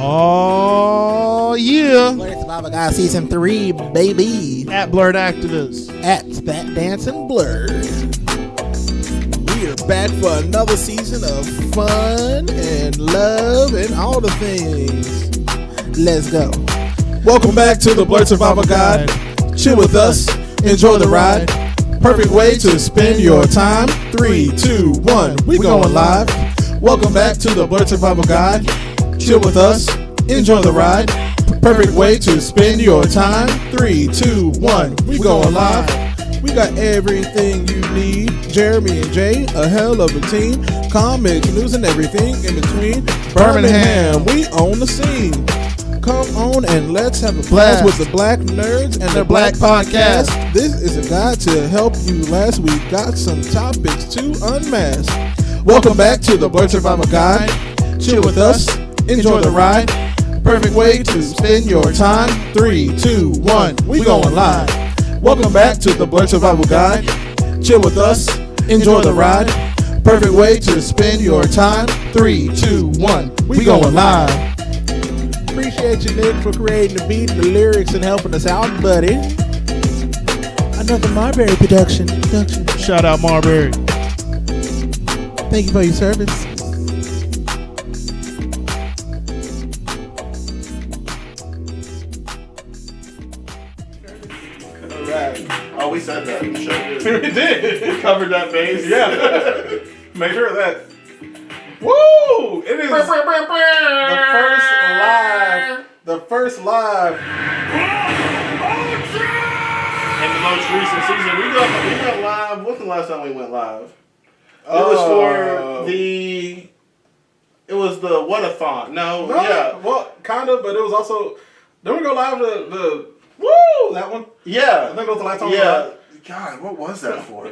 Oh, yeah. Blurred Survival Guide Season 3, baby. At Blurred Activists. At Spat Dancing Blurred. We are back for another season of fun and love and all the things. Let's go. Welcome back to the Blurred Survival Guide. Chill with us. Enjoy the ride. Perfect way to spend your time. 3, 2, 1. We going live. Welcome back to the Blurred Survival Guide. Chill with us. Enjoy the ride. Perfect way to spend your time. 3, 2, 1. We going live. We got everything you need. Jeremy and Jay, a hell of a team. Comics, news, and everything in between. Birmingham, we own the scene. Come on and let's have a blast with the Black Nerds and their Black Podcast. This is a guide to help you last. We got some topics to unmask. Welcome back to the Blurred Survival Guide. Chill with us. Enjoy the ride. Perfect way to spend your time. 3, 2, 1. We going live. Welcome back to the Blurred Survival Guide. Chill with us. Enjoy the ride. Perfect way to spend your time. 3, 2, 1. We going live. Appreciate you, Nick, for creating the beat and the lyrics and helping us out, buddy. Another Marbury production. Shout out Marbury. Thank you for your service. Oh, we said that. We did. We covered that base. Yeah. Make sure of that. Woo! It is the first live In the most recent season, we got live. What's the last time we went live? It was for the. It was the what-a-thon. No, yeah. Well, kind of, but it was also. Didn't we go live the woo, that one? Yeah. I think that was the last time. Yeah. God, what was that for?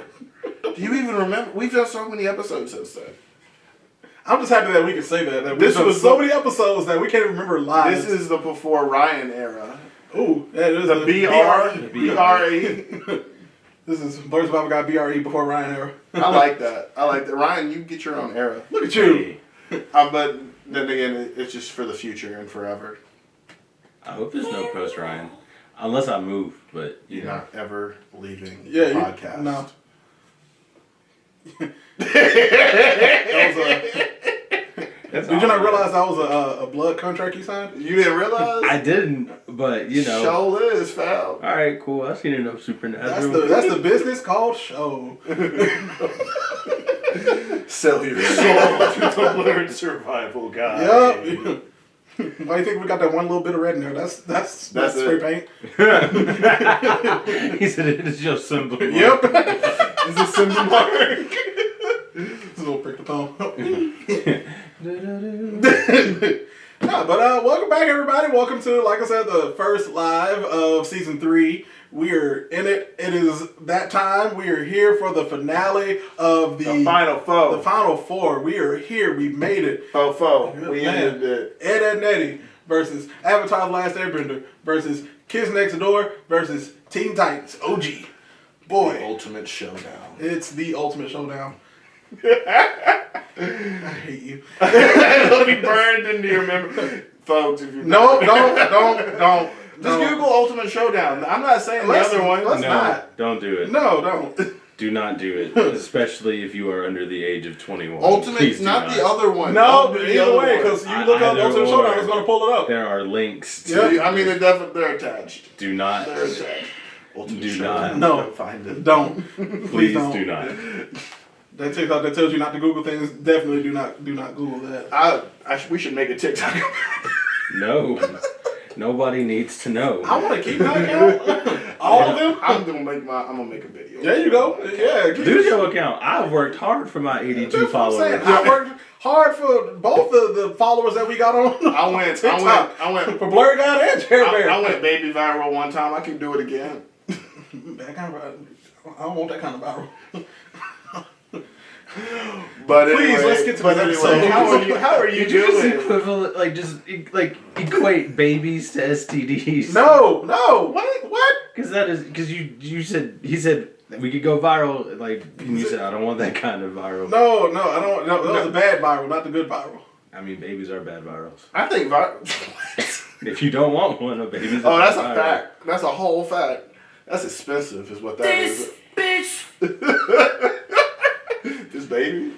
Do you even remember? We've done so many episodes since then. I'm just happy that we can say that. This was was so many episodes that we can't even remember live. This is the before Ryan era. Ooh, yeah, it is The BRE. This is Blurred Survival Guy BRE before Ryan era. I like that. Ryan, you get your own era. Look at you. But then again, it's just for the future and forever. I hope there's no post Ryan, unless I move. But You're not ever leaving Yeah, the podcast. No. Did you not realize that was a blood contract you signed? You didn't realize? I didn't, but you know. Show is foul. All right, cool. I've seen enough Supernatural. That's the business called show. Sell your soul to the Blurred Survival Guy. Yep. Why do you think we got that one little bit of red in there? That's spray paint. He said it is your symbol. Yep. It's a symbol mark. This is a little prick the thumb. No, but welcome back, everybody. Welcome to, like I said, the first live of season 3. We are in it. It is that time. We are here for the finale of The final foe. The final 4. We are here. We made it. Foe. We Man. ended it. Ed, Edd n Eddy versus Avatar: The Last Airbender versus Kids Next Door versus Teen Titans OG. Boy, The ultimate showdown. it's the ultimate showdown. I hate you. It'll be burned into your memory. Folks, if you No, don't. Just Google Ultimate Showdown. I'm not saying the other one. Let's No, not. don't do it. No, don't. Do not do it, especially if you are under the age of 21. Ultimate, Please do not the other one. No, Don't do the either other way, one. because you look up Either Ultimate or. Showdown, it's going to pull it up. There are links. To Yeah. I mean, they're attached. Do not. They're attached. Ultimate Do Showdown. not. No. Find it. Don't. Please don't. do not. That TikTok that tells you not to Google things, definitely do not Google that. We should make a TikTok. No. Nobody needs to know. I want to keep my account. All of them. I'm gonna make a video. There you go. Yeah. Do your account. I've worked hard for my 82 That's what I'm followers. saying. I worked hard for both the followers that we got on. I went for Blurred Guy and Jerry Bear. I went baby viral one time. I can do it again. That kind of, I don't want that kind of viral. But Please, anyway, let's get to this episode. How are you Did you just doing? equivalent, equate babies to STDs? No. What? Because he said we could go viral, and you said I don't want that kind of viral. No, I don't. No, that was a bad viral, not the good viral. I mean, babies are bad virals. I think If you don't want one, a baby's oh, that's a viral. fact. That's a whole fact. That's expensive, is what that is. Bitch. This baby.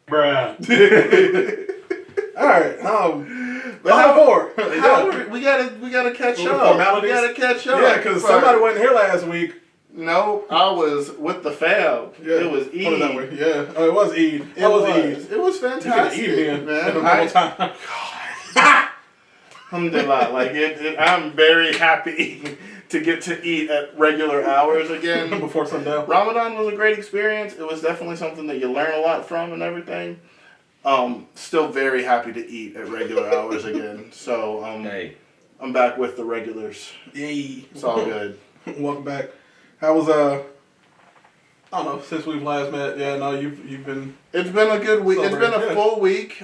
Bruh. All right. But how we gotta catch Little up. formalities? We gotta catch up. Yeah, because somebody wasn't here last week. No, I was with the fam. Yeah, It was put it that Eid. way. Yeah, it was Eid. It was You could fantastic, eat then. man. Normal time. Alhamdulillah. Like I'm very happy to get to eat at regular hours again. Before sundown. Ramadan was a great experience. It was definitely something that you learn a lot from and everything. Still very happy to eat at regular hours again. So Hey. I'm back with the regulars. Yay. It's all good. Welcome back. How was I don't know, since we've last met, yeah, no, you've been It's been a good week. It's been a Celebrating, yeah. full week.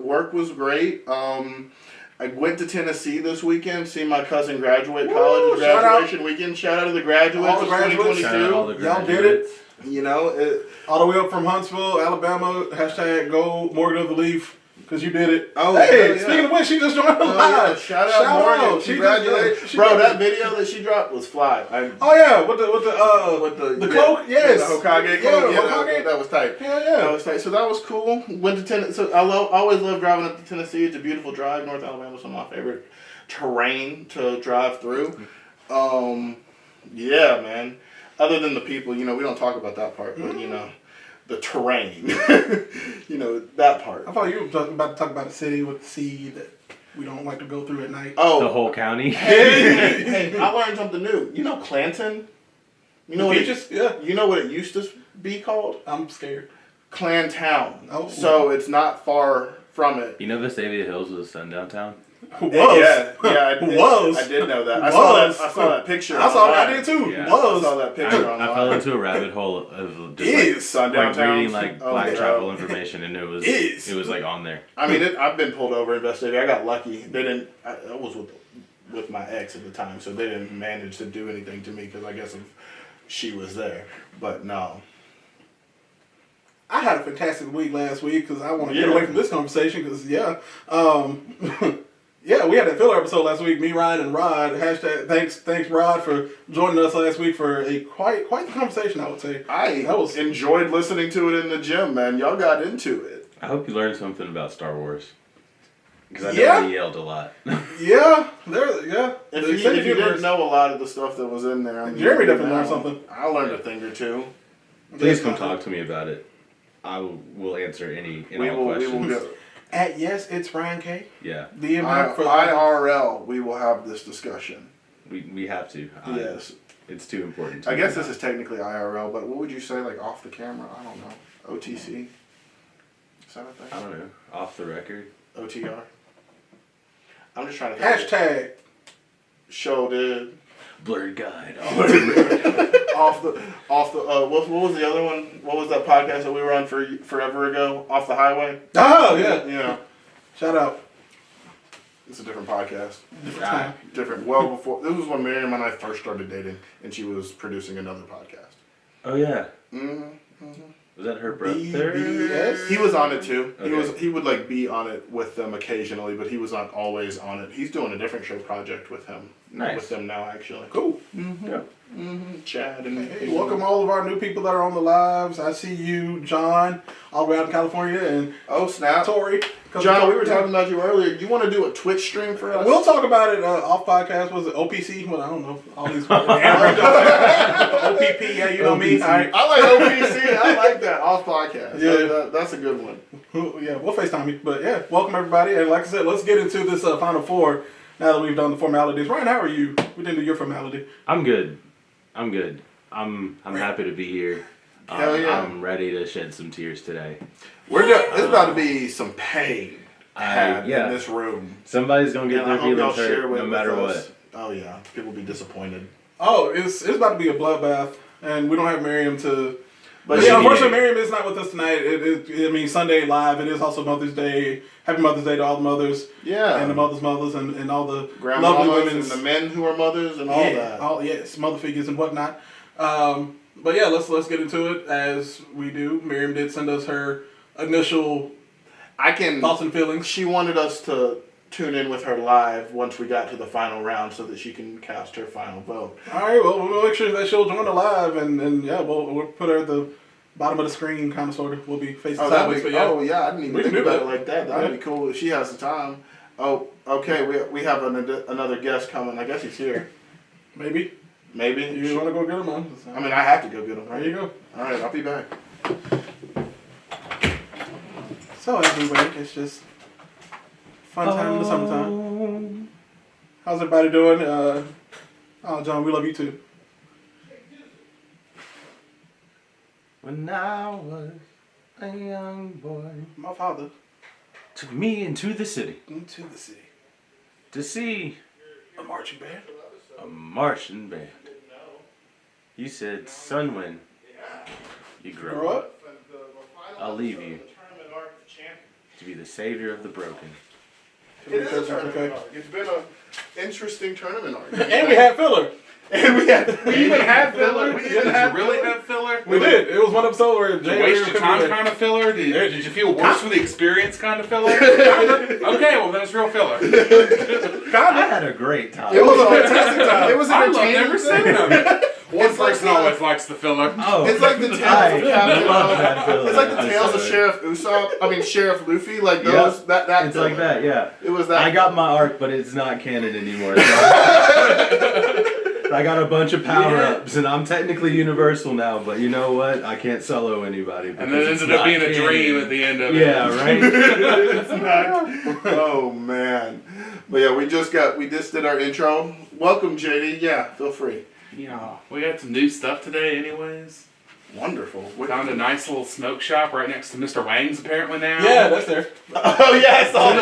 Work was great. I went to Tennessee this weekend, see my cousin graduate college. Shout out. Graduation weekend. Shout out to the graduates All the of graduates. 2022. Shout out all the Y'all did graduates. You know, all the way up from Huntsville, Alabama, hashtag go Morgan of the Leaf, because you did it. Oh, hey, hell yeah. speaking of which, she just joined the oh, live. yeah. Shout out Morgan. She Congratulations. just- she Bro, did that it. video that she dropped was fly. Oh yeah, with the cloak, yes. The Hokage cloak. Yeah, Yeah, Hokage. that was tight. Hell That yeah. was tight. So that was cool. Went to Tennessee. So I always love driving up to Tennessee. It's a beautiful drive. North Alabama is some of my favorite terrain to drive through. Yeah, man. Other than the people, we don't talk about that part, but the terrain, that part. I thought you were about to talk about a city with the sea that we don't like to go through at night. The Oh, whole county. hey, I learned something new. You know Clanton? You know what Beaches? Yeah. You know what it used to be called? I'm scared. Clantown. Oh. So it's not far from it. You know Vestavia Hills was a sundown town? Was. Yeah, I did, Was. I did know that. I Was. saw that picture. I saw online. that I did too. Yeah. I Was. saw that picture I online. fell into a rabbit hole of just Is. Sundown like reading towns. like Oh, black yeah. travel information, and it was Is. like on there. I mean, I've been pulled over in Vestavia. I got lucky. They didn't. I was with my ex at the time, so they didn't manage to do anything to me because I guess she was there. But no. I had a fantastic week last week because I want to Yeah. get away from this conversation because yeah, we had that filler episode last week. Me, Ryan, and Rod. Hashtag thanks Rod for joining us last week for a quite the conversation. I would say I That was- enjoyed listening to it in the gym, man. Y'all got into it. I hope you learned something about Star Wars. Because I know Yeah. he yelled a lot. yeah. If you extended didn't universe. know a lot of the stuff that was in there, Jeremy definitely learned something. I learned a thing or two. Please come talk to me about it. I will answer any and all We questions. will go. At yes, it's Ryan K. Yeah, DM him for IRL, we will have this discussion. we have to. Yes. It's too important. To I me guess now. this is technically IRL, but what would you say, like off the camera? I don't know. OTC? Is that a thing? I don't know. Off the record. OTR? I'm just trying to think. hashtag. Show did. Blurred guide. Off the what was the other one? What was that podcast that we were on forever ago? Off the Highway? Oh yeah. Yeah. Shout out. It's a different podcast. Different time. Different. Well before this was when Miriam and I first started dating, and she was producing another podcast. Oh yeah. Mm-hmm. Was that her brother? BBS? He was on it too. Okay. He would like be on it with them occasionally, but he was not always on it. He's doing a different show project with him. Nice. With them now, actually. Cool. Yeah. Chad and Hey, welcome all of our new people that are on the lives. I see you, John, all the way out in California, and Oh snap, Tori. John, we were talking about you earlier. You want to do a Twitch stream for us? We'll talk about it off podcast. Was it OPC? Well, I don't know. All these OPP. Yeah, you know me. OPC. All right. I like OPC. I like that off podcast. Yeah. That's a good one. Yeah, we'll FaceTime you. But yeah, welcome everybody. And like I said, let's get into this Final Four now that we've done the formalities. Ryan, how are you? We didn't do your formality. I'm good. I'm happy to be here. Hell yeah. I'm ready to shed some tears today. It's about to be some pain Yeah. in this room. Somebody's gonna get And I their hope y'all feelings share hurt with no matter us. what. Oh yeah, people will be disappointed. Oh, it's about to be a bloodbath, and we don't have Miriam to. But yeah, she unfortunately, needed Miriam is not with us tonight. I mean, Sunday live. It is also Mother's Day. Happy Mother's Day to all the mothers. Yeah. And the mothers and all the lovely grandmas women. and the men who are mothers and all that. Yes, mother figures and whatnot. But yeah, let's get into it as we do. Miriam did send us her initial thoughts and feelings? She wanted us to tune in with her live once we got to the final round so that she can cast her final vote. All right, well, we'll make sure that she'll join the live, and yeah, we'll put her at the bottom of the screen, kind of, sort of. We'll be facing sideways, but yeah. Oh, yeah, I didn't even think about it like that. That'd be cool if she has the time. Oh, okay, we have another guest coming. I guess he's here. Maybe. You want to go get him, man? I mean, I have to go get him, right? There you go. All right, I'll be back. So, everybody, it's just fun time in the summertime. How's everybody doing? John, we love you too. When I was a young boy, My father. took me into the city Into the city. to see A marching band. a marching band. You said, son, when you grow up, I'll leave you to be the savior of the broken. It is a tournament arc. It's been an interesting tournament arc. And we had filler. We even had filler. Did you really have filler? We did. It was one episode where Did you waste your time kind of filler? Did you feel worse for the experience kind of filler? Okay, well then it's real filler. I had a great time. It was a fantastic time. It was I love entertaining. every second of it. One person always likes the filler. Oh, It's like the tales I of Captain. love that filler. It's like the tales of Sheriff Sheriff Luffy. Like those. Yep. That. It's like that, yeah. It was that. I got my arc, but it's not canon anymore. So I got a bunch of power-ups, and I'm technically universal now, but you know what? I can't solo anybody. And then it ended up being a dream at the end of it. Yeah, right? It's not. Oh man. But yeah, we just did our intro. Welcome, JD. Yeah, feel free. Yeah, we got some new stuff today anyways. Wonderful. Found a nice little smoke shop right next to Mr. Wang's apparently now. Yeah, that's there. Oh yeah, I saw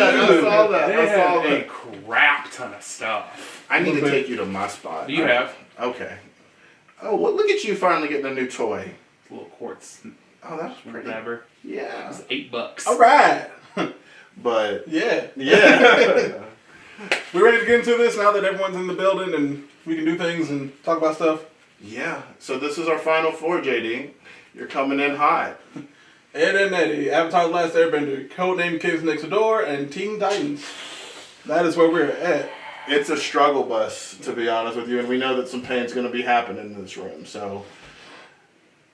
that. They have a crap ton of stuff. I need to take you to my spot. You have. Okay. Oh, well, look at you finally getting a new toy. A little quartz Oh, that's pretty. whatever. Yeah. It's $8. All right. But Yeah. yeah. We ready to get into this now that everyone's in the building and we can do things and talk about stuff? Yeah. So this is our final four, JD. You're coming in hot. Ed and Eddie, Avatar: The Last Airbender, Codename Kids Next Door, and Teen Titans. That is where we're at. It's a struggle bus, to be honest with you, and we know that some pain's going to be happening in this room. So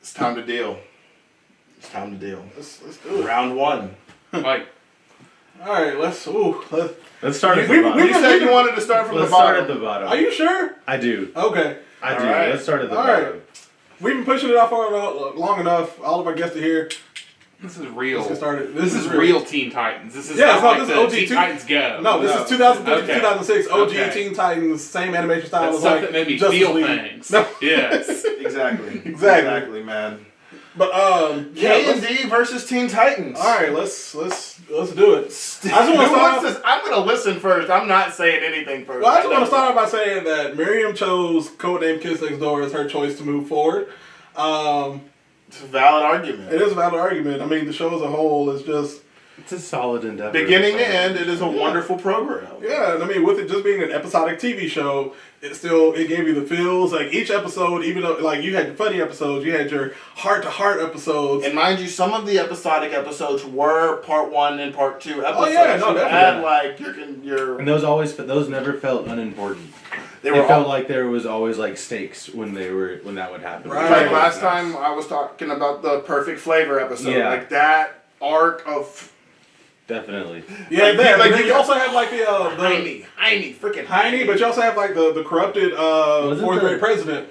it's time to deal. It's time to deal. Let's do it. Round one. Like, All right, let's Let's start at the We- bottom. You said you wanted to start from Let's the start bottom. at the bottom. Are you sure? I do. Okay. I do. All right. Let's start at the All bottom. right. We've been pushing it off for long enough. All of our guests are here. this is real. Let's get started. This is real Teen Titans. This is Yeah, not it's not- like this the is OG Teen Teen- Titans Go. No, this is 2003 Okay. 2006. OG Okay. Teen Titans, same animation style. That's as stuff like that made me Justice feel League. things. No. Yes. Exactly. Exactly. man. But K&D versus Teen Titans. all right, let's do it. I just want to Who start wants off. this? I'm going to listen first. I'm not saying anything first. Well, I just want to start off by saying that Miriam chose Codename Kids Next Door as her choice to move forward. It's a valid argument. It is a valid argument. I mean, the show as a whole is just It's a solid endeavor. Beginning to end, it is a wonderful program. yeah. And I mean, with it just being an episodic TV show, it gave you the feels. Like each episode, even though like you had funny episodes, you had your heart to heart episodes. And mind you, some of the episodic episodes were part 1 and part 2 episodes. Oh, yeah, no, You definitely. had like your And those never felt unimportant. they It were felt all, like there was always like stakes when that would happen. Right. like last time I was talking about the Perfect Flavor episode. Yeah. Like that arc of Definitely. Yeah, Like, that. like, But then you also have like the freaking Heine, but you also have like the corrupted Wasn't fourth the- grade president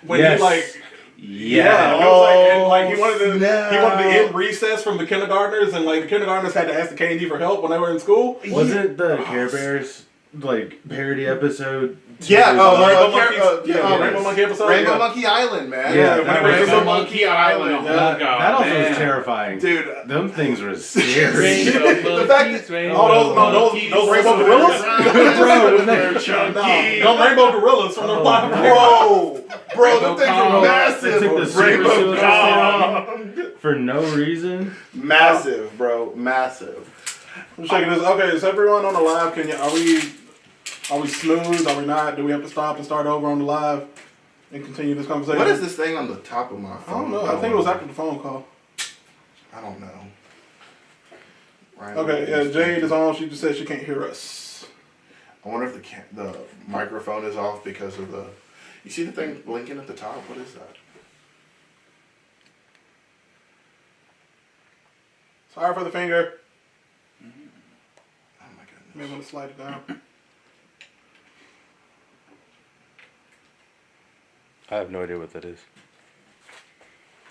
when Yes. he like Yeah. it was like, and, like he wanted to snap. he wanted to end recess from the kindergartners, and like the kindergartners had to ask the K&D for help when they were in school. Wasn't the Care Bears like parody episode? Yeah, Rainbow Monkeys, Monkeys, yes. Rainbow Monkey episode. Rainbow yeah. Monkey Island, man. Yeah, when that it was was- Rainbow Monkey Island. Oh, Yeah. God, that also man. was terrifying. Dude. Them things were scary. Rainbow The fact monkeys, that- rainbow those Rainbow Gorillas? Bro, when They're they, chunky. No Rainbow Gorillas from the Oh, block. Bro, them things Kong. are massive. They took the super Rainbow suit Kong. for no reason. Massive, bro. Massive. I'm checking this. Okay, is everyone on the live? Are we smooth? Are we not? Do we have to stop and start over on the live and continue this conversation? What is this thing on the top of my I phone? don't know. I think it was after the phone call. I don't know. Okay, yeah, Jade is on. She just said she can't hear us. I wonder if the microphone is off because of the... You see the thing blinking at the top? What is that? Sorry for the finger. Oh my goodness. May want to slide it down. I have no idea what that is.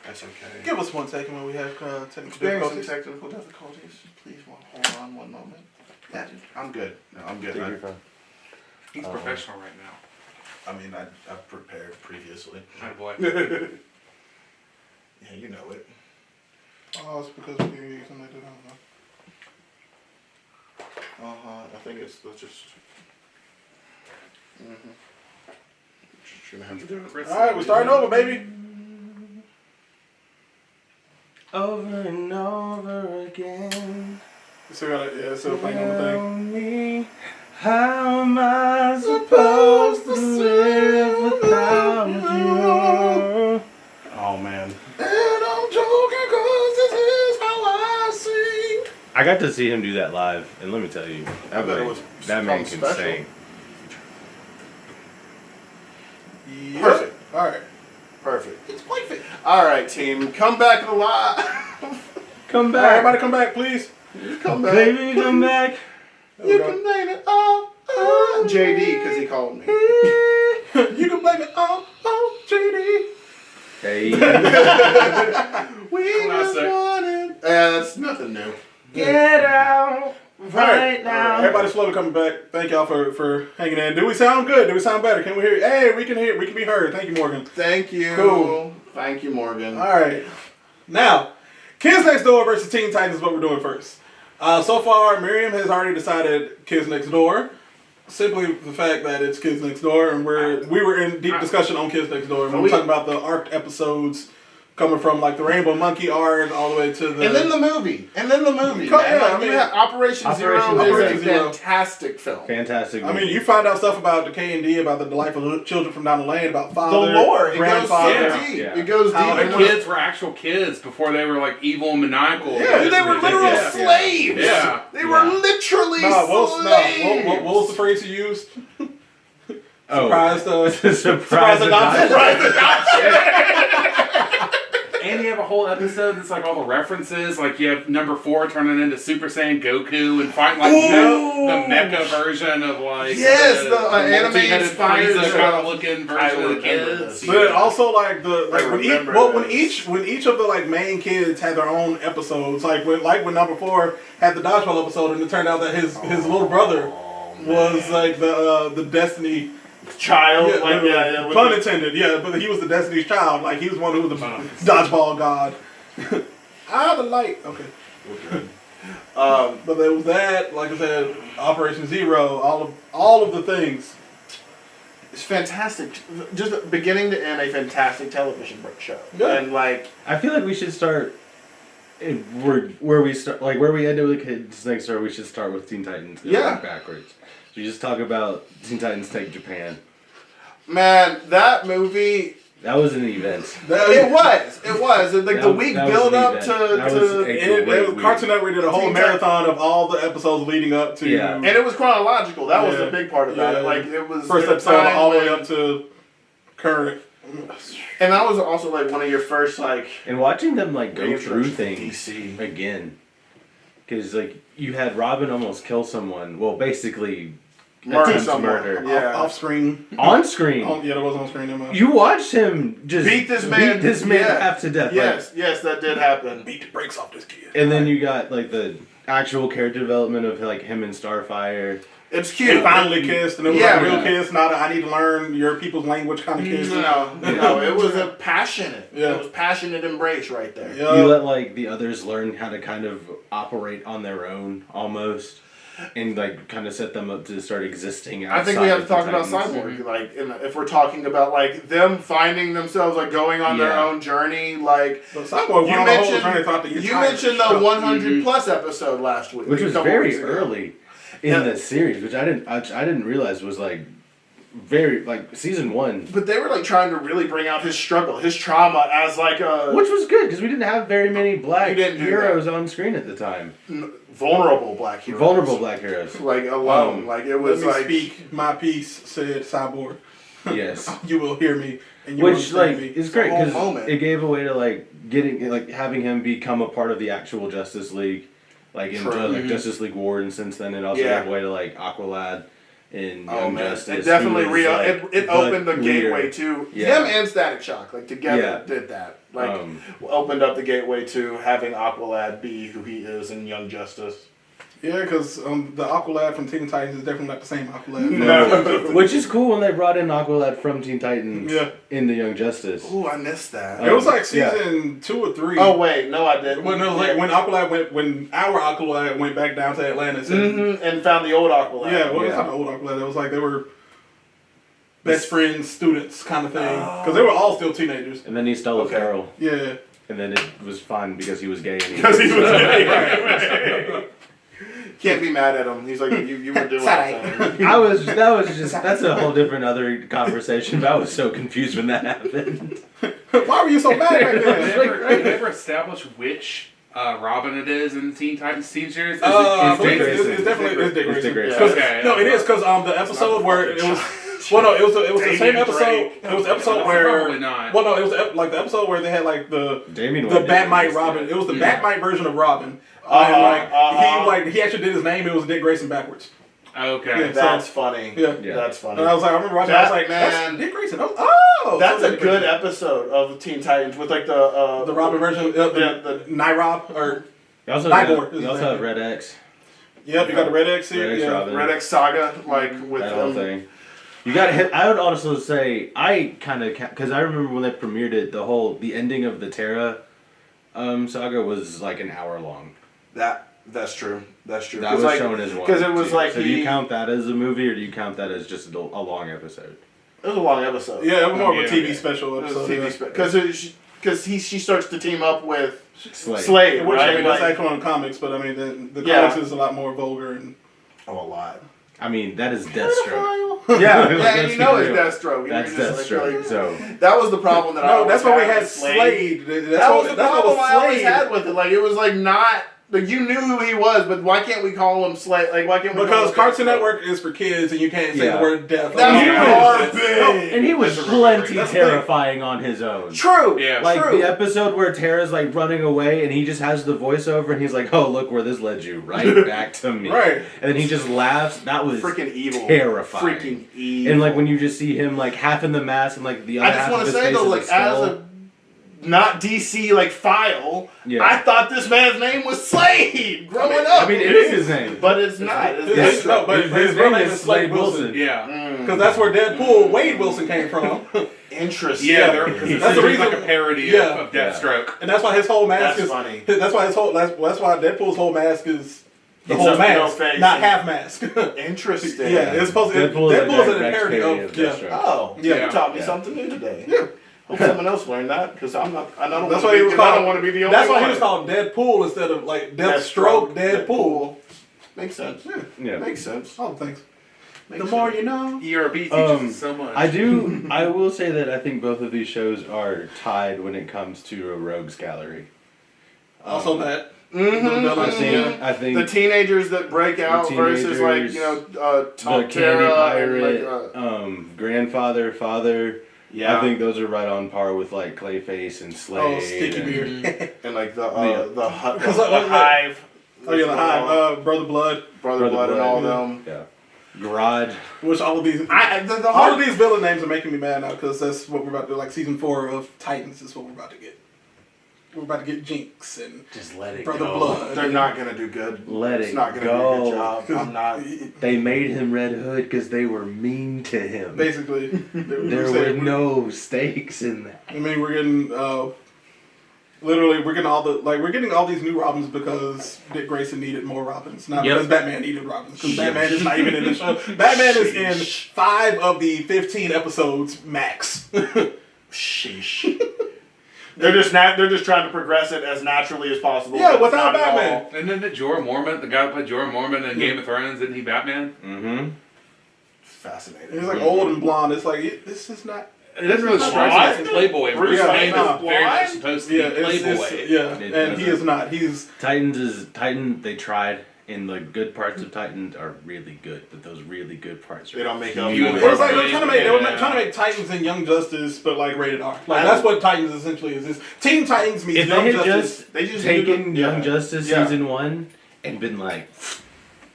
That's okay. Give us 1 second when we have technical Experiencing difficulties. technical difficulties. Please hold on one moment. Yeah, I'm good. No, I'm good. He's professional right now. I mean, I've prepared previously. Oh boy. Yeah, you know it. Oh, it's because we're using like that. I don't know. I think it's just. Just gonna have to do it. All right, we're starting over, baby. Over and over again. Still playing on the thing. Me, how am I supposed to live without you? Oh man. And I'm joking 'cause this is how I sing. I got to see him do that live, and let me tell you, I bet it was that man can special. sing. Yep. Perfect. All right. Perfect. It's perfect. All right, team, come back alive. Come All right, back, everybody come back, please. Come back. baby, come back. You can blame it all on JD because he called me. You can blame it all on JD. Hey, We just Classic. wanted. That's nothing new. get out right now. Everybody slowly coming back. Thank y'all for hanging in. Do we sound good? Do we sound better? Can we hear you? Hey, we can hear. We can be heard. Thank you, Morgan. Thank you. Cool. Thank you, Morgan. All right. Now, Kids Next Door versus Teen Titans is what we're doing first. So far, Miriam has already decided Kids Next Door. Simply the fact that it's Kids Next Door, and we were in deep discussion on Kids Next Door. And we were talking about the arc episodes coming from like the Rainbow Monkey arc all the way to the... And then the movie. Yeah, I mean, Operation Zero Operation is a Zero. fantastic film. Fantastic. I mean, movie. you find out stuff about the K&D, about the delightful children from down the lane, about The father, lore, it goes grandfather. so deep. Yeah. It goes How deep. The kids were actual kids before they were like evil and maniacal. Yeah, Dude, they were literal ridiculous. slaves. Yeah. They were literally slaves. What was the phrase you used? Oh. Surprise Surprise adoption. And you have a whole episode that's like all the references. Like you have number 4 turning into Super Saiyan Goku and fighting like the mecha version of like Yes, the anime multi-headed inspired Frieza show. kind of looking I version of the remember kids. this. But then also like when each of the like main kids had their own episodes, like when number 4 had the dodgeball episode, and it turned out that his little brother was like the Destiny Child. pun intended. Yeah, but he was the Destiny's child. Like he was one who was the dodgeball god. The light. Okay. But there was that. Like I said, Operation Zero. All of the things. It's fantastic. Just beginning to end, a fantastic television show. Yeah. And like, I feel like we should start where we start, like where we ended with Kids Next Door. We should start with Teen Titans. And Yeah. work backwards. We just talk about Teen Titans Take Japan. man, that movie. That was an event. It was. And, like the week that was build an up event. to That was a great week. Cartoon Network did a whole Teen marathon of all the episodes leading up to Yeah. and it was chronological. That was Yeah. the big part about Yeah. it. Like it was first at a episode time all the way when- up to current. And that was also like one of your first like And watching them like go through reintroductions to things DC. again, because like you had Robin almost kill someone. Well, basically Murder attempt someone. murder Yeah. Off screen. on screen. Yeah, that was on screen. Never mind. You watched him just Beat this man. Yeah. half to death. Yes, that did happen. Beat the brakes off this kid. And then you got like the actual character development of like him and Starfire. It's cute. They finally kissed, and it was Yeah. like a real kiss, not a I need to learn your people's language kind of kiss. No, it was a passionate. Yeah. It was passionate embrace right there. You let like the others learn how to kind of operate on their own almost, and like kind of set them up to start existing outside. I think we have to of the talk about Titans. Cyborg. Like, if we're talking about like them finding themselves, like going on their Yeah. own journey, like But Cyborg went on the whole journey throughout the you entire mentioned the show. 100 plus episode last week, which a was couple very weeks ago. early in the series, which I didn't realize was like very like season 1. But they were like trying to really bring out his struggle, his trauma as like a Which was good because we didn't have very many black You didn't do heroes on screen at the time. vulnerable black heroes. Vulnerable black heroes. Like alone. Like it was Let me like speak my piece, said Cyborg. Yes. You will hear me, and you Which will like understand me. is great The whole because moment. it gave a way to like getting like having him become a part of the actual Justice League, like in True. like Justice League War, and since then it also Yeah. gave a way to like Aqualad in Oh Young man, Justice. it definitely who is, like, it opened the leader. gateway to Yeah. him and Static Shock. Like together Yeah. did that. Like Um, opened up the gateway to having Aqualad be who he is in Young Justice. Yeah, because the Aqualad from Teen Titans is definitely not the same Aqualad. No. Which is cool when they brought in Aqualad from Teen Titans Yeah. into Young Justice. Ooh, I missed that. It was like Yeah. season 2 or 3. Oh wait, no, I didn't. When Aqualad when our Aqualad went back down to Atlantis and found the old Aqualad. yeah, well, Yeah. it's not the old Aqualad. It was like they were best friends, students kind of thing, because they were all still teenagers. And then he stole Okay. a girl, Yeah, and then it was fine because he was gay. And Because he was gay. Can't be mad at him. He's like, you were doing Sorry. something. That's a whole different other conversation. But I was so confused when that happened. why were you so mad back Did then? they ever establish which Robin it is in the Teen Titans Teen series? Is I it, believe Dick it's Grayson. definitely Dick It's Dick Grayson. Grayson. Okay. No, it is because the episode where it was. Well, no, it was the same Damian episode. Drake. It was the episode That's where. probably not. Well, no, it was like the episode where they had like the Damien the Wayne did Batmite this, Robin. yeah. It was the Yeah. Batmite version of Robin. He actually did his name. It was Dick Grayson backwards. Okay. Yeah. That's funny. Yeah. Yeah. That's funny. And I was like, I remember watching. I was like, That that's man- Dick Grayson. Oh, That's so a Dick good Grayson. episode of Teen Titans with like the The Robin version, the the Nyrob or You also Nightmare have, is you his also name. have Red X. yep, you got the Red X Red here. X Yeah. Robin. Red X Saga, like with That whole him. thing. You got hit. I would also say I kind of because I remember when they premiered it, the ending of the Terra saga was like an hour long. That's true. That's true. That was like, shown as one. because it was too. like So do you count that as a movie or do you count that as just a long episode? It was a long episode. Yeah, it was more of a Yeah. TV special It was episode. TV yeah. because she starts to team up with Slade. Slade, Which right? I mean, that's Like- actually on the comics, but I mean, the Yeah. comics is a lot more vulgar and. a lot. I mean, that is Deathstroke. Yeah, Let's and you know be it's real. Deathstroke. That's You're just Deathstroke. like, So that was the problem that I No, always that's why we had had with Slade. That was the problem I always Slade. had with it. Like it was like not like you knew who he was, but why can't we call him Slade? Like why can't we? Because call him Cartoon Deathstroke? Network is for kids, and you can't say Yeah. the word death. That's Yeah. garbage. and he was That's plenty that's the thing. terrifying on his own. True. Yeah. Like True. the episode where Tara's like running away and he just has the voiceover and he's like, "Oh, look where this led you, right back to me." Right. And then he just laughs. That was Freaking evil. terrifying. Freaking evil. And like when you just see him like half in the mask and like the other I just half want of to his say face though, is like a skull. as a not DC like file, Yeah. I thought this man's name was Slade growing up. I mean, it is his name. but it's not. It's Yes, Deathstroke. no, but his real name is Slade Wilson. Yeah. Because that's where Deadpool Mm. Wade Wilson came from. Interesting. Yeah, That's that's the the reason- like a parody Yeah. of Deathstroke. And that's why his whole mask That's is funny. That's why Deadpool's whole mask is the It's whole a mask, no face. not half mask. Interesting. yeah, it's supposed to. Deadpool is a Deadpool's an direct parody parody of of yeah. Deathstroke. Oh, Yeah. you taught me Yeah. something new today. Yeah. Hope someone else learned that because I'm not. I don't. That's wanna why he be, was 'cause I called. don't want to be the only That's why one. he was called Deadpool instead of like Deathstroke. Deadpool. Makes sense. Yeah. Makes sense. All the things. Makes The more sense. you know. ERB teaches us so much. I will say that I think both of these shows are tied when it comes to a rogues gallery. Also that. Mm-hmm. I think The teenagers that break out versus like the Tom Candy Terra Pirate, and like, grandfather, father. yeah, I think those are right on par with like Clayface and Slade. Oh, Sticky and- Beard. and like the Yeah. the Cause like- hive. Oh yeah, the Hive, Brother Blood, Brother Blood and all yeah. them. Yeah. Garage. which all of these, The all hard of these villain names are making me mad now because that's what we're about to do. Like season 4 of Titans is what we're about to get. We're about to get Jinx and Just let it Brother go. Blood. They're not gonna do good. Let It's it not gonna go. do a good job. I'm not. They made him Red Hood because they were mean to him. Basically, There were no stakes in that. I mean, we're getting literally we're getting all these new Robins because Dick Grayson needed more Robins, not Yep. because Batman needed Robins. Because Batman is not even in the show. Batman is in 5 of the 15 episodes max. Sheesh. They're just trying to progress it as naturally as possible. Yeah, but without not at Batman. all. And then the Jorah Mormont, the guy that played Jorah Mormont in Game of Thrones, isn't he Batman? Mm-hmm. Fascinating. He's like old and blonde. It's like this is not. It doesn't really strike me as a playboy. Bruce Yeah, Wayne no. is very much supposed to be playboy. And he is not. He's Titan. They tried, and the good parts of Titan are really good, but those really good parts They don't make up. few for and it was like far they were trying to make Titans and Young Justice, but like rated R. Like that's what Titans essentially is. It's Teen Titans meets If Young they had Justice. just They just taken yeah. Young Justice Yeah. season 1 and been like,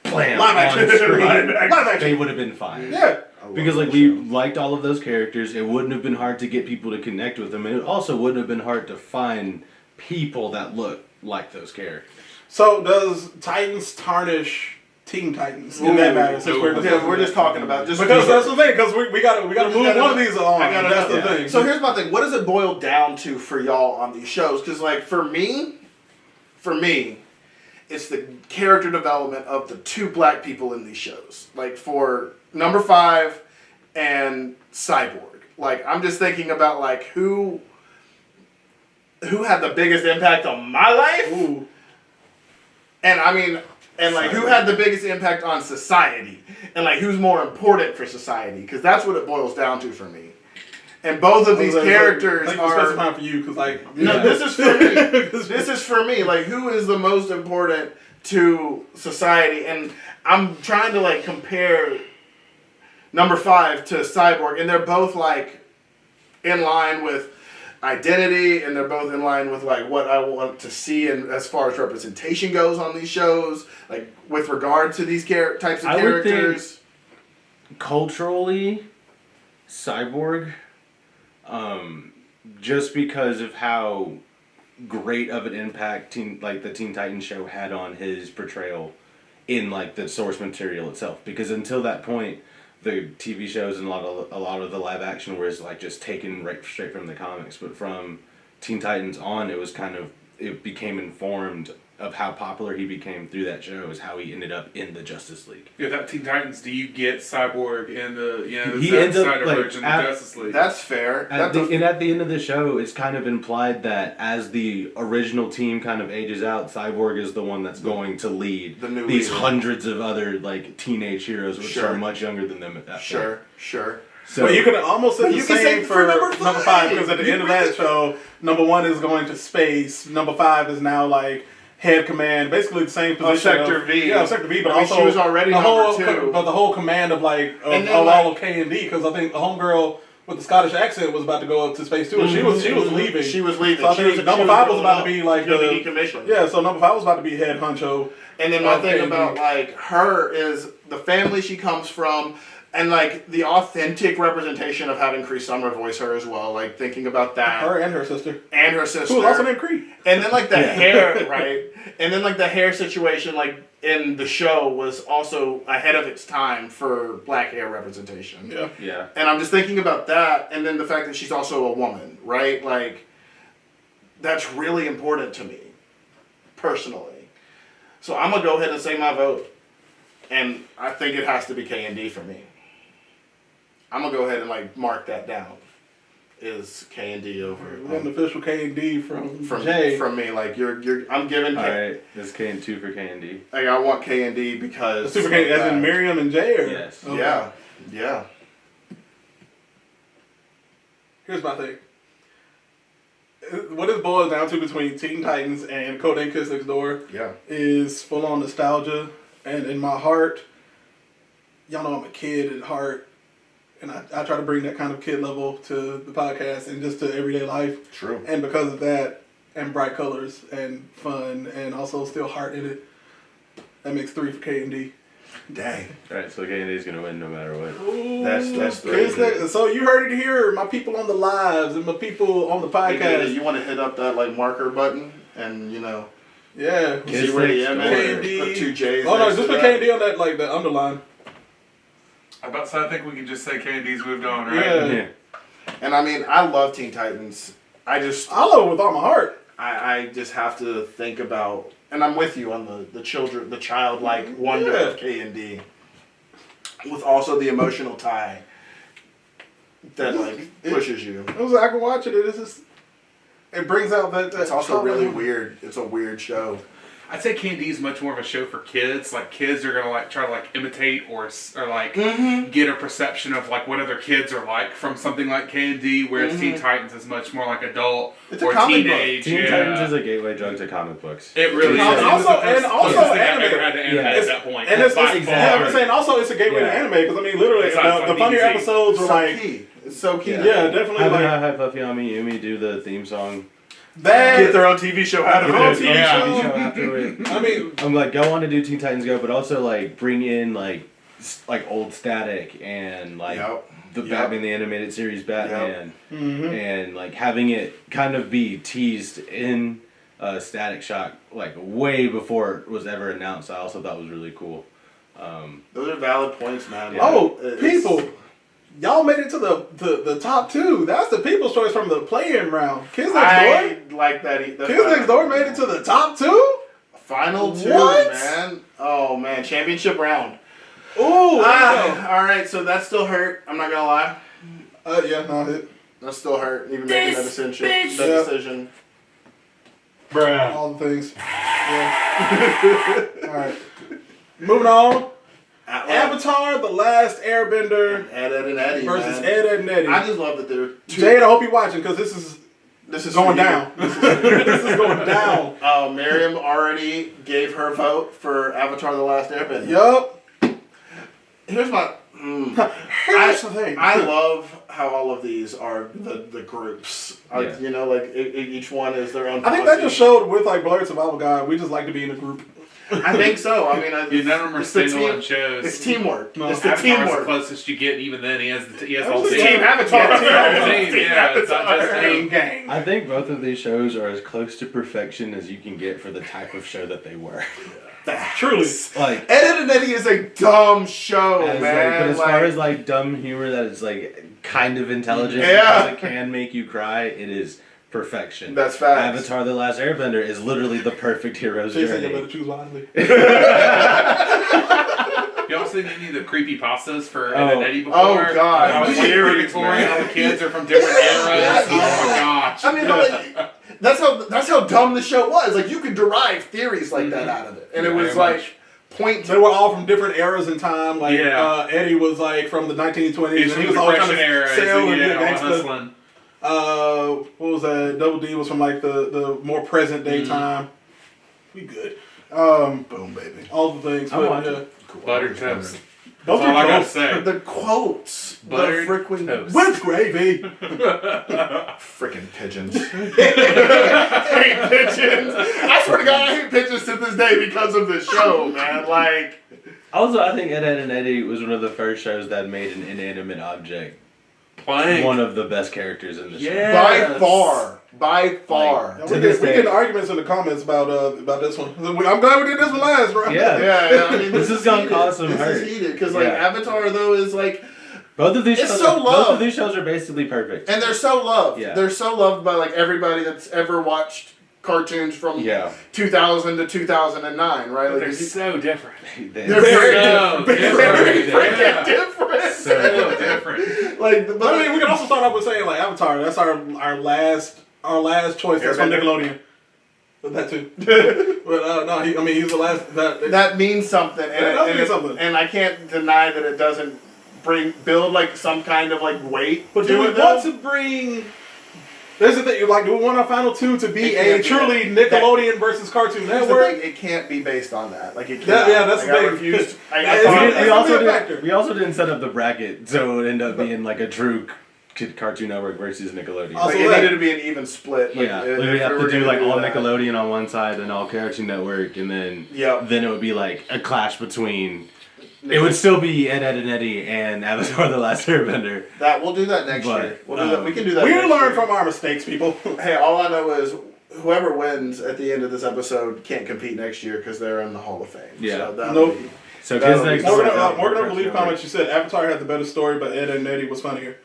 blam, Live action. on screen, Live action. they would have been fine. Yeah. Because like we liked all of those characters, it wouldn't have been hard to get people to connect with them, and it also wouldn't have been hard to find people that look like those characters. So does Titans tarnish Teen Titans in that matter? Since We're just talking about just because that's the thing. Because we gotta move one of these along. I gotta That's know. the thing. So here's my thing. What does it boil down to for y'all on these shows? Because like for me, it's the character development of the two black people in these shows. Like for number 5 and Cyborg. Like I'm just thinking about like who had the biggest impact on my life. Ooh. And I mean, and like who had the biggest impact on society, and like who's more important for society, because that's what it boils down to for me. And both of these characters Thank you are. for specifying for you, because like No, this is for me. This is for me. Like, who is the most important to society? And I'm trying to like compare number 5 to Cyborg, and they're both like in line with identity, and they're both in line with like what I want to see, and as far as representation goes on these shows, like with regard to these types of I would characters. Culturally, Cyborg, just because of how great of an impact the Teen Titans show had on his portrayal in like the source material itself. Because until that point, the TV shows and a lot of the live action was like just taken right straight from the comics. But from Teen Titans on, it became informed of how popular he became through that show, is how he ended up in the Justice League. Yeah, that Teen Titans, do you get Cyborg in the He Zack ends up, Snyder like, version of Justice League? That's fair. At the end of the show, it's kind of implied that as the original team kind of ages out, Cyborg is the one that's going to lead these hundreds of other like teenage heroes, which are much younger than them at that point. Sure. So, but you can almost say the same for number number 5, because at the end of that show, number 1 is going to space. Number 5 is now like head command, basically the same position. Sector V. Yeah, Sector V, but I mean, also she was already the whole, number 2. but the whole command of like And then, all of K and D, because I think the homegirl with the Scottish accent was about to go up to space too, and she was leaving. She was leaving. So I think number 5 was about to be like decommissioned. Yeah, so number 5 was about to be head honcho. And then my thing about like her is the family she comes from, and like the authentic representation of having Cree Summer voice her as well. Like thinking about that. Her and her sister. And her sister. Who was also named Cree. And then like the hair, right? And then like the hair situation, like in the show, was also ahead of its time for black hair representation. yeah. And I'm just thinking about that, and then the fact that she's also a woman, right? Like, that's really important to me, personally. So I'm gonna go ahead and say my vote, and I think it has to be K&D for me. I'm gonna go ahead and like mark that down. Is K&D over? An official K and D from Jay. From me, like I'm giving. All right, that's K&2 for K&D. Like I want K&D because Super K, as in Miriam and Jay. Or? Yes. Okay. Yeah. Here's my thing. What it boils down to between Teen Titans and Code and Kiss Next Door is full on nostalgia. And in my heart, y'all know I'm a kid at heart. And I try to bring that kind of kid level to the podcast and just to everyday life. True. And because of that, and bright colors and fun and also still heart in it, that makes 3 for K&D. Dang. All right, so K&D is gonna win no matter what. Ooh, That's 3. so you heard it here, my people on the lives and my people on the podcast. You want to hit up that like marker button and Yeah. see where the M is. K&D. Put 2 J's. Oh no, next just to put that. K&D on that, like the underline. I think we can just say K&D's moved on, right? Yeah. And I mean, I love Teen Titans. I love it with all my heart. I just have to think about, and I'm with you on the childlike wonder of K&D, with also the emotional tie that like pushes you. It was I can watch it. It brings out that. It's also really weird. It's a weird show. I'd say Candy is much more of a show for kids. Like kids are gonna like try to like imitate or like get a perception of like what other kids are like from something like Candy. Whereas Teen Titans is much more like adult or teenage. Teen Titans is a gateway drug to comic books. It really is. Also anime. anime. Ever had to anime at that point. And it's by I'm saying also it's a gateway to anime because I mean literally the funnier episodes were like key. It's so key. Yeah, definitely. Having Like Hi Fluffy Ami Yumi do the theme song. Get their own TV show out of Their own it. TV TV show after it. I mean, I'm like, go on to do Teen Titans Go, but also like bring in like old Static and like the Batman the Animated Series Batman, and like having it kind of be teased in Static Shock like way before it was ever announced. I also thought was really cool. Those are valid points, man. Yeah. oh, people. Y'all made it to the top 2. That's the people's choice from the play-in round. Kids Next Door. Like that. Kids Next Door made it to the top 2. Final 2, What? man. Oh man, championship round. Ooh. All right, so that still hurt. I'm not gonna lie. Yeah, no, it. That still hurt. Even making that decision. Bruh. All the things. Yeah. All right. Moving on. Avatar: The Last Airbender Ed and Eddie versus man. Ed and Eddie. I just love that they're Jade, I hope you're watching because this is going down. This is going down. Oh, Miriam already gave her vote for Avatar: The Last Airbender. Yup. Here's my. Here's the thing. I love how all of these are the groups. Yeah. You know, like each one is their own. I think that just showed with like Blurb Survival Guide, we just like to be in a group. I think so. I mean, None of them are standalone shows. It's teamwork. No. It's the Avatar's teamwork. the closest you get. Even then, he has the whole It's team. Team Avatar. Yeah, it's not just him. Gang. I think both of these shows are as close to perfection as you can get for the type of show that they were. Truly. Like Ed and Eddie is a dumb show, as, man. but as far as like dumb humor that is like kind of intelligent Yeah. because it can make you cry, it is perfection. That's facts. Avatar: The Last Airbender is literally the perfect hero's So you said you journey. better choose wisely. You ever seen any of the creepy pastas for Ed Oh. and Eddie before? Oh, God. How it's Weird, Victorian, all the kids are from different eras. Oh my gosh. I mean, like, that's how dumb the show was. Like, you could derive theories like that out of it, and it was Very like much. point They were all from different eras in time. Like Eddie was like from the 1920s, He's and he from was the all trying Depression to era. sail and Yeah, be all gangster. hustling. What was that? Double D was from like the more present day time. We good. boom, baby. All the things. I'm But, watching. Buttered toast. Don't That's all I do gotta toast. say. The quotes, Buttered the freaking toast. With gravy. freaking pigeons. I hate pigeons. I swear to God, I hate pigeons to this day because of this show, man. Like, Also, I think Ed, Ed and Eddie was one of the first shows that made an inanimate object Plank. one of the best characters in the show. Yeah. by far. Yeah, To we this get day. arguments in the comments about this one. I'm glad we did this one last, bro. Yeah. Yeah, I mean, This is gonna heated. cause some This hurt. is heated because, like, Yeah. Avatar though is like, Both of these It's shows. so Both loved. of these shows are basically perfect. and they're so loved. Yeah. They're so loved by like everybody that's ever watched cartoons from Yeah. 2000 to 2009, right? Like, They're so different. they're very so different. Very different. freaking Yeah. different. So different. Like, But I mean, we can also start off with saying like Avatar. That's our last choice. That's from Airbender. Nickelodeon. But that too. But no, he's the last. that means something, and, That does and, mean something. and I can't deny that it doesn't build like some kind of like weight. But to do we it, want though. to bring? There's the thing. Like, do we want our final two to be It a can't be truly that. Nickelodeon versus Cartoon Here's the Network? thing, it can't be based on that. Like it Yeah, can't. yeah, that's like, the I thing. refused. I It's thought- gonna be a factor. we also didn't set up the bracket, so it would end up being like a true Cartoon Network versus Nickelodeon. Also, like, it that- needed to be an even split. Like, Yeah, if we we have were to do gonna like all that. Nickelodeon on one side and all Cartoon Network, and then Yep. then it would be like a clash between. It would still be Ed, Ed and Eddie and Avatar: The Last Airbender. That we'll do that next But, year. We'll do that. We can do that. We next learn year. from our mistakes, people. Hey, all I know is whoever wins at the end of this episode can't compete next year because they're in the Hall of Fame. Yeah. So that'll Nope. be- So That'll Kids be Next so Door. good. Morgan, Cartoon leave Network. comments. You said Avatar had the better story, but Ed and Eddie was funnier.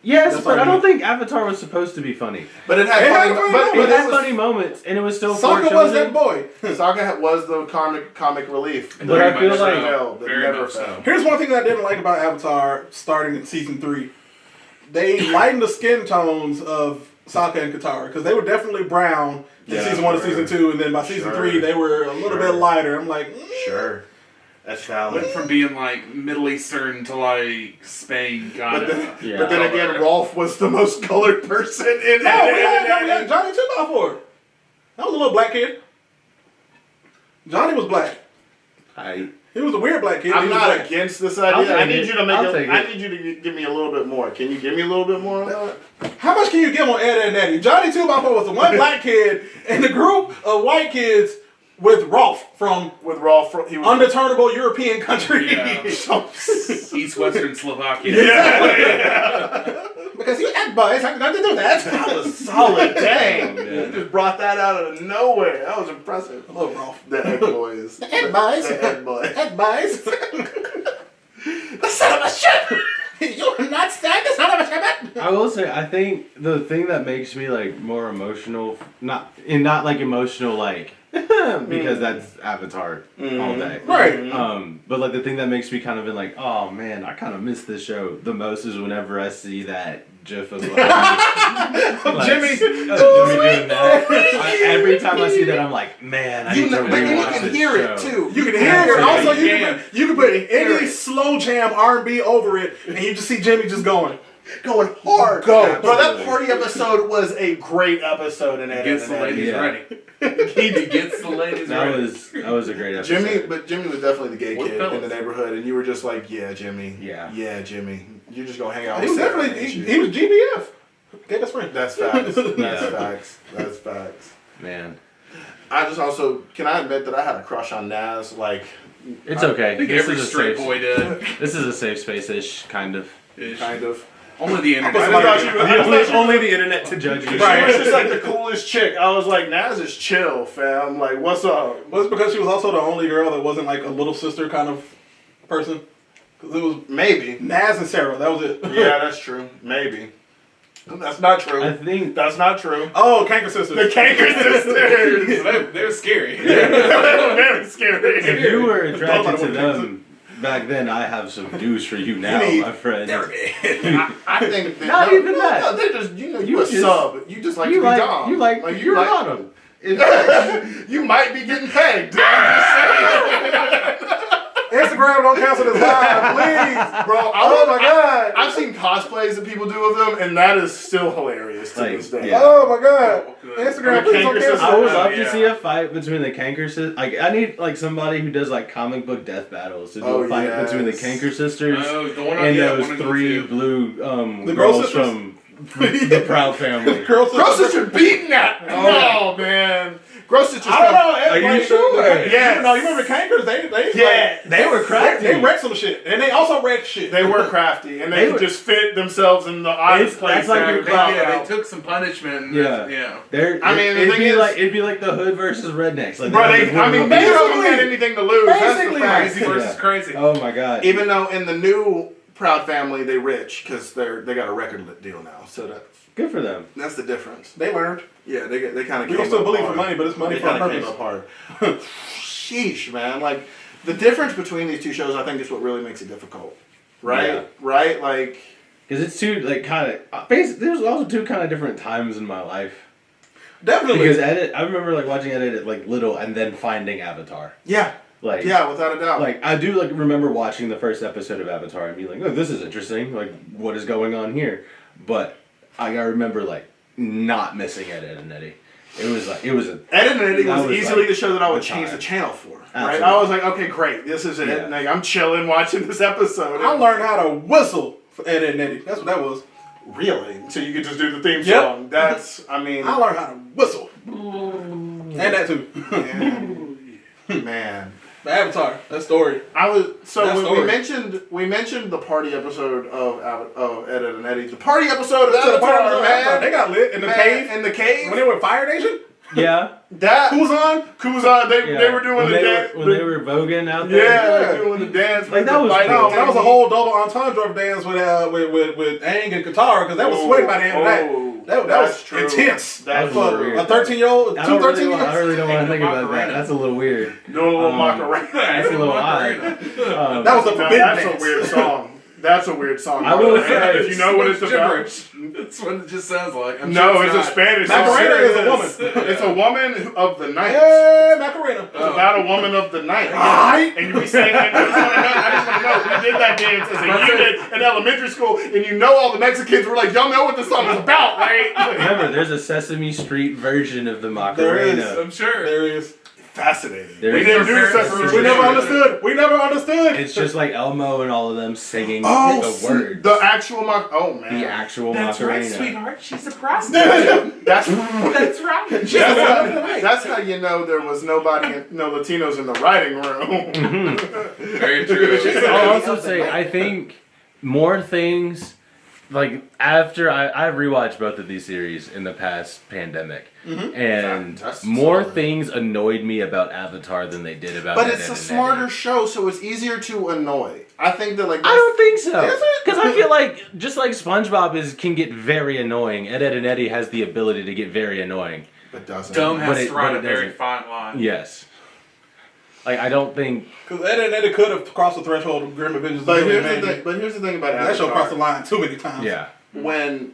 Yes, That's but all I you don't think Avatar was supposed to be funny. But it had It had funny. funny But moments. It it had was funny moments, and it was still Sokka was foreshadowing. that boy. Sokka was the comic relief. But Very I feel much like- so. failed. It Very never much so. failed. Here's one thing that I didn't like about Avatar starting in season 3. They lightened the skin tones of Sokka and Katara, because they were definitely brown in season 1 and season 2, and then by season 3 they were a little bit lighter. I'm like, Sure. That's valid. Went from being like Middle Eastern to like Spain, kind But of. then again, Rolf was the most colored person in it. we had Johnny 2x4. That was a little black kid. Johnny was black. He was a weird black kid. I'm not against this idea. I need you to I need you to give me a little bit more. Can you give me a little bit more on that? How much can you give on Ed, Ed, and Eddie? Johnny 2x4 was the one black kid in the group of white kids with Rolf from With Rolf, he was undeturnable European country. Yeah. East Western Slovakia. Because you Ed boys have got to do that. That was solid. Dang. Oh, You just brought that out of nowhere. That was impressive. I love Rolf. The Egg Boys. The Ed boys. The Egg Boys. Ed boys. The son of a shit! You are not stand the son of a shit. I will say, I think the thing that makes me like more emotional, not like emotional like because that's Avatar all day, Right. But like the thing that makes me kind of been like, oh man, I kind of miss this show the most is whenever I see that GIF of like, Jimmy. Jimmy doing that. Every time I see that, I'm like, man, I need to But you rewatch can this hear show. it too. You can hear it. Also, Yeah. you can put any slow jam R&B over it, and you just see Jimmy just going. Going hard. Bro, that Absolutely. party episode was a great episode in Gets the ladies Yeah. ready. He gets the ladies That ready. was a great episode. Jimmy was definitely the gay What kid fellas? in the neighborhood, and you were just like, yeah, Jimmy. Yeah. Yeah, Jimmy. You're just gonna hang out He with was Sarah, definitely ain't you? he was GBF. Gay best friend. That's facts. That's Yeah. facts. That's facts. Man, I just also can I admit that I had a crush on Naz. Like, it's okay. I think This every is a straight safe- boy did. This is a safe space-ish, kind of. kind of. Only the internet. I thought you Only the internet to judge you. She was just like the coolest chick. I was like, Naz is chill, fam. Like, what's up? Was it because she was also the only girl that wasn't like a little sister kind of person? Because it was Maybe. Naz and Sarah. That was it. Yeah, that's true. Maybe. That's not true. I think That's not true. Oh, Kanker sisters. The Kanker sisters. They're scary. Very scary. if you were Don't attracted let to it them back then, I have some news for you now, need my friend. I think that, Not even that. No, they just you You a just- sub. You just like You to be like dom. you're like, bottom. You might be getting pegged. I'm just saying. Instagram don't cancel this live, please. Bro, Oh my God. I've seen cosplays that people do of them, and that is still hilarious to Like, this day. yeah. Oh my God. Instagram, The please don't Kanker cancel. I would Oh, love yeah. to see a fight between the Kanker sisters. Like, I need like somebody who does like comic book death battles to do Oh, a fight yes. between the Kanker sisters Oh, the one on and yeah, those one of them three too. blue The Girl girls Sisters? from the Proud Family. Girl Gross sisters. sister beating that. Oh man, Gross sister. I don't know. Are you like, sure? Yes. No, you remember Kankers? Yeah, They were crafty. They wrecked some shit, and they also wrecked shit. they were crafty, and They they were- could just fit themselves in the odd It's- place. that's like there your and crowd Yeah, out. they took some punishment. And Yeah. yeah. I mean, the thing is- it'd be like the hood versus rednecks. Like Bro, they they, I mean, would- neither of them had anything to lose. That's the Basically, fact. Crazy versus Yeah. crazy. Oh my god. Even though in the new Proud Family they rich because they got a record deal now, so Good for them. that's the difference. They learned. Yeah, they kind of We came don't still up believe hard. for money, but it's money They for a kind of came purpose. up hard. Sheesh, man! Like the difference between these two shows, I think, is what really makes it difficult. Right? Yeah. Right? Like Because it's two like kind of basically. There's also two kind of different times in my life. Definitely. Because I remember like watching Edit at like little and then finding Avatar. yeah, Like without a doubt. Like I do like remember watching the first episode of Avatar and being like, oh, this is interesting. Like what is going on here? But I remember like not missing Ed, Ed and Eddie. It was a Ed and Eddie That was was, easily like, the show that I would the change time. the channel for. Right? Absolutely. I was like, okay, great, this is it. Yeah. Like, I'm chilling watching this episode. I learned how to whistle for Ed, Ed, and Eddie. That's what that was. Really? So you could just do the theme Yep. song. That's, I mean, I learned how to whistle. And that too. man. The Avatar. That story. I was so That when story. we mentioned the party episode of Ed, Ed and Eddie. The party episode of That's the part Avatar, of man. Avatar. They got lit in the Man, cave. In the cave. When they were Fire Nation? yeah. That Kuzan? Kuzan. They Yeah. were doing when the they dance. were, when they were voguing out there. yeah, like doing the dance. Like, with that the was fighting cool. No, that was a whole double entendre dance with Aang and Katara because that was sweaty by the end of that. That that's was true. intense. That's was true. weird. A 13-year-old, I two don't 13 really, year I really don't want to think about that. Macarena. That's a little weird. Doing a little Um, Macarena. That's a little odd. That was a No, forbidden that's dance. a weird song. That's a weird song. I will If say, you know what it's about. gibberish. That's what it just sounds like. I'm No, sure it's a not. Spanish song. Macarena is a woman. It's a woman of the night. Hey, Macarena. It's about a woman of the night. Aight. And you be saying, I just want to know, we did that dance as a unit in elementary school, and you know all the Mexicans were like, y'all know what this song is about, right? Remember, there's a Sesame Street version of the There is. Macarena. I'm sure. There is. Fascinating. There We is- didn't do There's- Sesame We Street. never understood. We never understood. It's just like Elmo and all of them singing Oh, the words. the actual oh man. The actual That's right, Macarena. sweetheart. She's a prostitute. That's That's right. that's how you know there was no Latinos in the writing room. Very true. I'll also say, I think more things, like, after I've rewatched both of these series in the past pandemic, and That's more solid. things annoyed me about Avatar than they did about But Ed, it's Ed, a and smarter Eddie. show, so it's easier to annoy. I think that like I don't think so. Is it? Because I feel like, just like SpongeBob can get very annoying, Ed, Ed, and Eddie has the ability to get very annoying. it doesn't. Dumb But has it- to ride but a it very doesn't. fine line. Yes. Like, I don't think... Because Ed and Eddie could have crossed the throreshold of Grim Adventures. But of here's Billy the Mandy. thing. But here's the thing about That show Avatar. crossed the line too many times. Yeah. When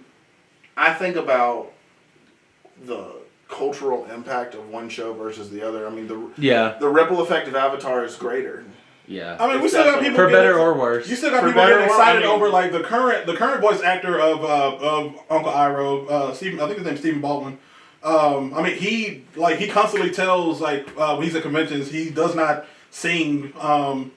I think about the cultural impact of one show versus the other, I mean Yeah. the ripple effect of Avatar is greater. Yeah. I mean, we still got people For getting- better or worse. You still got For people better getting or- excited I mean- over like the current voice actor of Uncle Iroh, Stephen. I think his name's Stephen Baldwin. I mean, he constantly tells when he's at conventions, he does not sing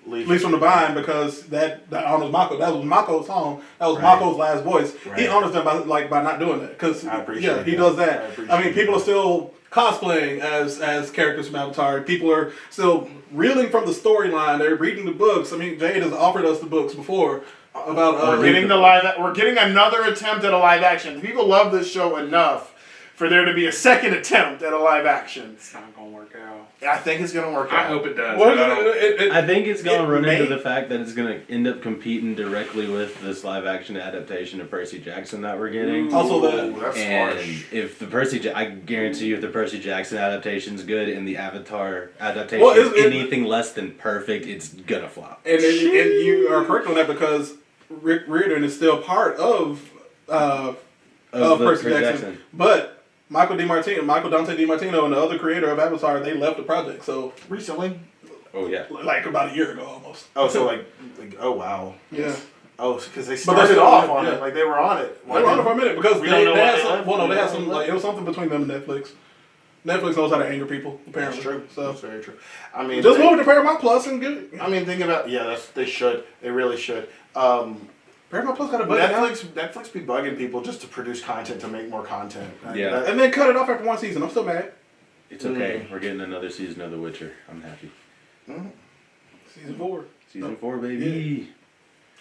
Leaves from the Vine because that honors Mako. That was Mako's song. That was Right. Mako's last voice. Right. He honors them by not doing that because I appreciate he that. does I that. appreciate I mean, people that. are still cosplaying as characters from Avatar. People are still reeling from the storyline. They're reading the books. I mean, Jade has offered us the books before about We're getting we're getting another attempt at a live action. People love this show enough for there to be a second attempt at a live action. It's not gonna work out. I think it's gonna work out. I hope it does. Well, but I don't- I think it's going It to run into may- the fact that it's going to end up competing directly with this live action adaptation of Percy Jackson that we're getting. Also that- Ooh, that's And harsh. if I guarantee you, if the Percy Jackson adaptation's good and the Avatar adaptation Well, is it- anything less than perfect, it's gonna flop. And you are correct on that because Rick Riordan is still part of Percy Jackson. But Michael Dante DiMartino, and the other creator of Avatar, they left the project. So Recently? Oh yeah. like about a year ago almost. Oh, so like oh wow. Yeah. Oh, because they But started they're still off on on it, it, yeah. like they were on it. They were on it for a minute because We they don't know had why some. they Well, no, they had left. some. Like it was something between them and Netflix. Netflix knows how to anger people. Apparently, That's true. So That's very true. I mean, just move it to Paramount Plus and get it. I mean, think about they should. They really should. Paramount Plus got a budget now. Netflix be bugging people just to produce content to make more content. Yeah. And then cut it off after one season. I'm still mad. It's okay. We're getting another season of The Witcher. I'm happy. Season 4. Season 4, baby.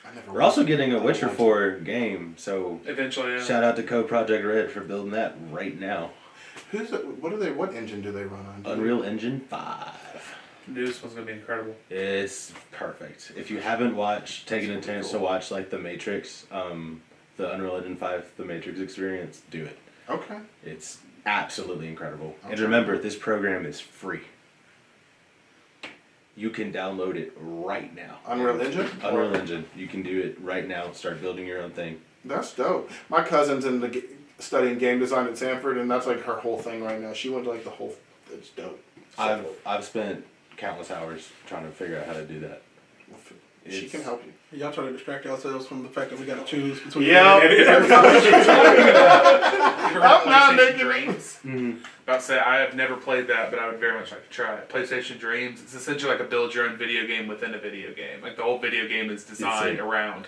I never We're also watched getting a it. Witcher 4 game, so Eventually, yeah. shout out to Project Red for building that right now. What engine do they run on? Unreal Engine 5. This one's gonna be incredible. It's perfect. If you haven't taken a chance to watch like The Matrix, the Unreal Engine 5, The Matrix experience, do it. Okay. It's absolutely incredible. And Okay. remember, this program is free. You can download it right now. Unreal Engine? Unreal Engine. You can do it right now. Start building your own thing. That's dope. My cousin's studying game design at Sanford, and that's like her whole thing right now. She went to like the whole. It's dope. I've spent countless hours trying to figure out how to do that. She It's- can help you. Y'all trying to distract yourselves from the fact that we got to choose between. Yeah. I'm not PlayStation making- Dreams. About to say I have never played that, but I would very much like to try it. PlayStation Dreams. It's essentially like a build your own video game within a video game. Like the whole video game is designed Insane. around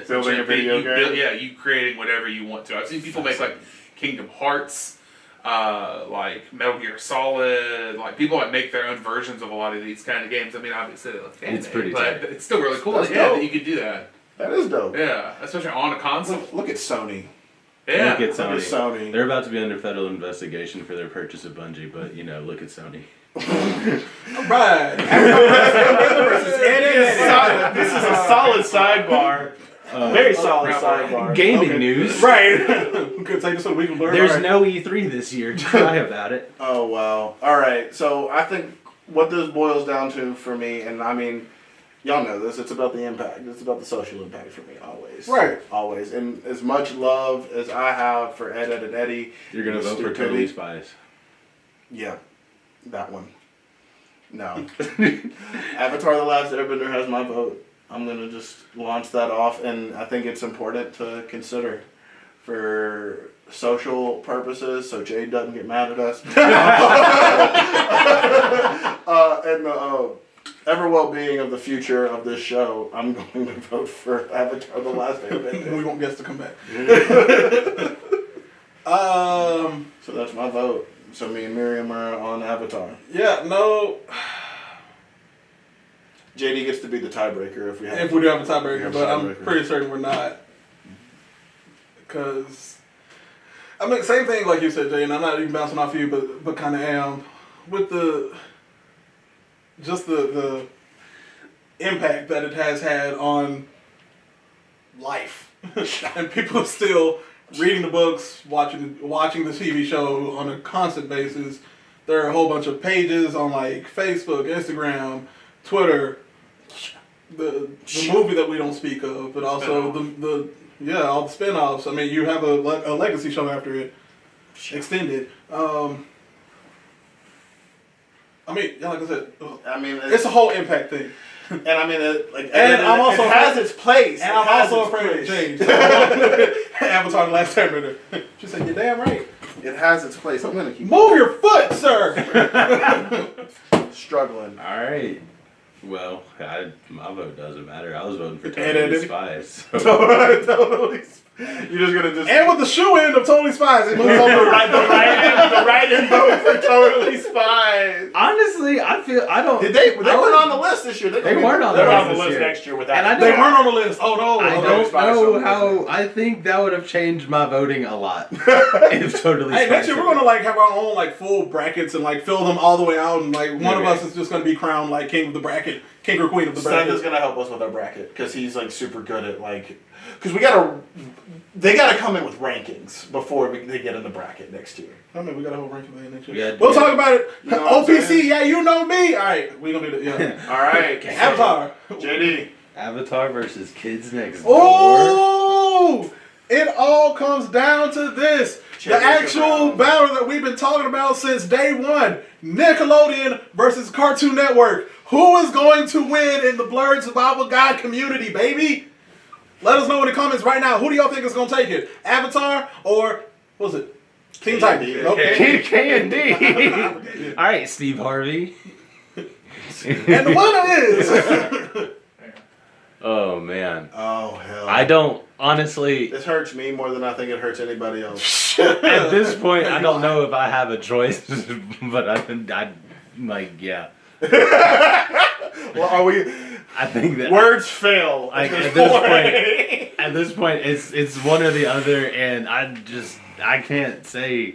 Building a video game? Yeah, you creating whatever you want to. I've seen people make like Kingdom Hearts, like Metal Gear Solid. Like people like make their own versions of a lot of these kind of games. I mean, obviously they look anime, It's pretty but tight. it's still really cool. That's Yeah, dope. that you could do that. That is dope. Yeah, especially on a console. Look at Sony. Yeah. Look at Sony. Sony. They're about to be under federal investigation for their purchase of Bungie, but look at Sony. Right. This is a solid sidebar. Very solid sidebar. Gaming news. Right. We could take this a week of Blurb. There's All right. no E3 this year. Try about it. Oh wow! All right, so I think what this boils down to for me, and I mean, y'all know this. It's about the impact. It's about the social impact for me, always. Right. Always. And as much love as I have for Ed, and Eddie. You're gonna vote for stupidity- Totally Spies. Yeah, that one. No. Avatar: The Last Airbender has my vote. I'm gonna just launch that off, and I think it's important to consider for social purposes, so Jade doesn't get mad at us. And the ever well-being of the future of this show, I'm going to vote for Avatar: The Last Airbender. We won't guess to come back. So that's my vote. So me and Miriam are on Avatar. Yeah, no. JD gets to be the tiebreaker if we have. If we do have a We tiebreaker, have a but I'm tiebreaker. pretty certain we're not. Because, I mean, same thing like you said, Jay, and I'm not even bouncing off you, but kind of am. With the impact that it has had on life. And people are still reading the books, watching the TV show on a constant basis. There are a whole bunch of pages on like Facebook, Instagram, Twitter, the movie that we don't speak of, but also all the spin-offs. I mean, you have a legacy show after it, extended. I mean, like I said, I mean, it's a whole impact thing. And I mean, it has its place. And I'm also afraid of change. Avatar: The Last Airbender. She said, "You're damn right. It has its place. I'm gonna keep Move your foot, sir." struggling. All right. Well, my vote doesn't matter. I was voting for And Totally Eddie. Spies. Totally. You're just gonna just And with the shoe end of Totally Spies, it moves the over. right end vote for Totally Spies. Honestly, I don't. They weren't on the list this year. They weren't on They're the on the list list this year. next year with that. And I They don't- weren't on the list. Oh no! I Okay. don't Spies know on the how. list. I think that would have changed my voting a lot. If Totally Hey, Spies. next year we're gonna like have our own like full brackets and like fill them all the way out, and like one of Okay. us is just gonna be crowned like king of the bracket, king or queen of the Seth bracket. is gonna help us with our bracket because he's like super good at like, because they gotta come in with rankings before they get in the bracket next year. I mean, we got a whole ranking thing next year. Yeah, We'll yeah. talk about it. You know what I'm OPC, saying? yeah, you know me. All right, we gonna do that. Yeah. All right, Avatar. JD. Avatar versus Kids Next Door. Oh, it all comes down to this. The Championship actual round. battle that we've been talking about since day one. Nickelodeon versus Cartoon Network. Who is going to win in the Blurb Survival Guide community, baby? Let us know in the comments right now. Who do y'all think is going to take it? Avatar or, what was it? Teen Titans. K&D. Okay. K&D. All right, Steve Harvey. And the winner is... Oh man. Oh hell. I don't honestly. This hurts me more than I think it hurts anybody else. At this point, I don't know if I have a choice, but I like yeah. Well, are we? I think that Words fail. like this at this point, it's one or the other, and I can't say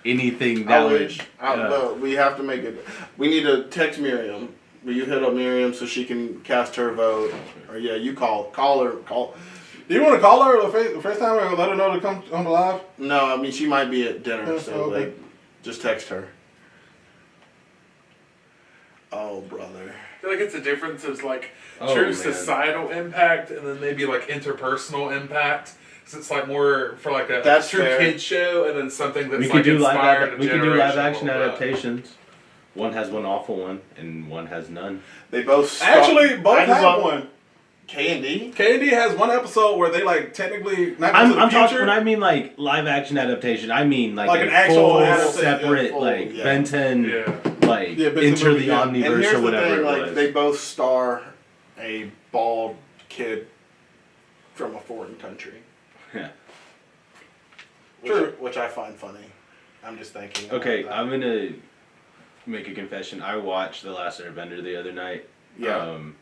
anything that would. we have to make it. We need to text Miriam. Will you hit up Miriam so she can cast her vote? Or yeah, you call her. Do you want to call her the first time or let her know to come on the live? No, I mean she might be at dinner, so okay. like, just text her. Oh brother. I feel like it's a difference of like Oh, true man. societal impact and then maybe like interpersonal impact. So it's like more for like a That's true fair. kid show and then something that's We like could do inspired live. a We could do live generation action of, adaptations. One has one awful one, and one has none. They both Actually, both I just have love one. K&D. K&D has one episode where they like technically not I'm into the talking future. when I mean like live action adaptation. I mean like an a actual full adaptation, separate full, like yeah. Ben 10, Yeah. like Yeah, Ben 10 Enter movie, the yeah. And Omniverse here's or the whatever thing, it like was. they both star a bald kid from a foreign country. Yeah. Which I find funny. I'm just thinking. Okay, about that. I'm gonna make a confession. I watched The Last Airbender the other night. Yeah. I'm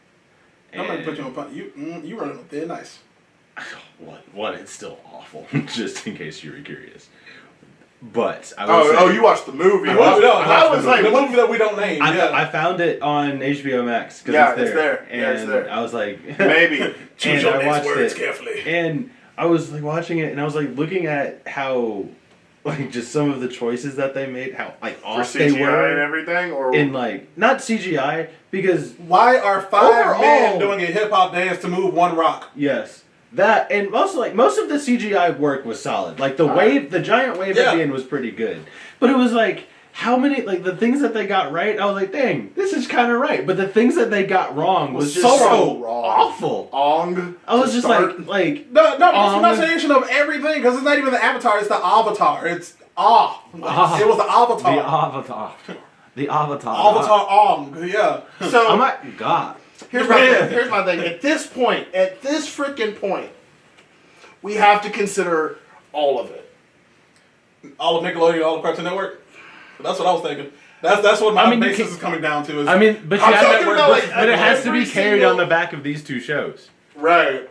gonna put you on punch. You running up there, nice. One, it's still awful. Just in case you were curious. But I will say, Oh, you watched the movie. I was like, the what movie that we don't name. I found it on HBO Max because Yeah, it's there. it's there. And Yeah, it's there. I was like, Maybe. and I watched it. carefully. And I was like watching it, and I was like looking at how like just some of the choices that they made, how like For off they CGI and were everything, or in like not CGI because Why are 5 Overall- men doing a hip hop dance to move one rock? yes. That and also like most of the CGI work was solid. Like the wave, the giant wave Yeah. at the end was pretty good. But it was like how many like the things that they got right, I was like, dang, this is kind of right. But the things that they got wrong was just so wrong. awful. Ong. I was to just start. No, like it's a pronunciation of everything because it's not even the avatar; it's the avatar. It's It was the avatar. the avatar, the avatar, Avatar Ong. Yeah. So Oh my god. here's my thing. Here's my thing. At this freaking point, we have to consider all of it. All of Nickelodeon, all of Cartoon Network. That's what I was thinking. That's what my I mean, you basis can- is coming down to. Is I mean, but you I'm have talking network, about, like, but it has to be every carried single- on the back of these two shows. Right.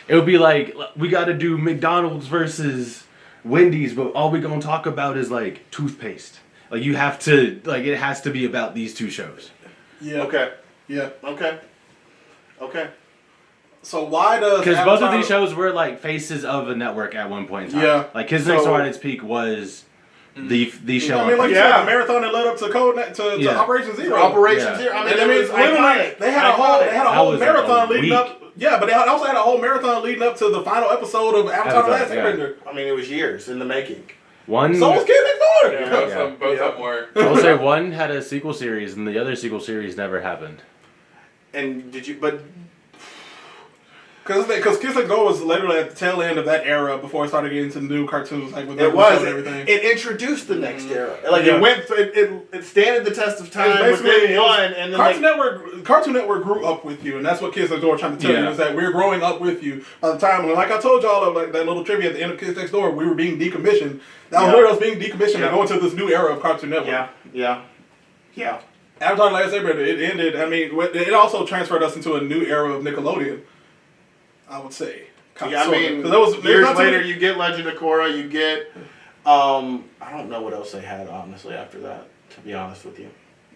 It would be like we got to do McDonald's versus Wendy's, but all we gonna talk about is like toothpaste. Like you have to like it has to be about these two shows. yeah. Okay. Yeah. Okay. Okay. So why does Because both of Avatar- these shows were like faces of a network at one point in time. Yeah. Like Kids Next So- Door at its peak was the show. I mean, like you Yeah. said, the marathon that led up to to Yeah. Operation Zero. Operation Yeah. Zero. I mean, And it was literally, iconic. they had a whole That was like marathon a leading week. up. Yeah, but they also had a whole marathon leading up to the final episode of Avatar: The Last Avatar, yeah. Airbender. I mean, it was years in the making. One, So was Kid Next Door. Yeah, Yeah. both of them were. I will say one had a sequel series, and the other sequel series never happened. And did you? But Because Kids Next Door was literally at the tail end of that era before it started getting into new cartoons, like with it Naruto was. and everything. It introduced the next era. Like Yeah. it went. It standed the test of time It's within it was- one, and then Cartoon Network grew up with you, and that's what Kids Next Door are trying to tell you Yeah. is that we're growing up with you. By the time, like I told y'all, like that little trivia at the end of Kids Next Door, we were being decommissioned. That was Yeah. literally us being decommissioned Yeah. to go into this new era of Cartoon Network. Yeah. Avatar: The Last Airbender, it ended. I mean, it also transferred us into a new era of Nickelodeon. I would say. Yeah, I mean, there's years not too later, many- you get Legend of Korra, you get, I don't know what else they had, honestly, after that, to be honest with you.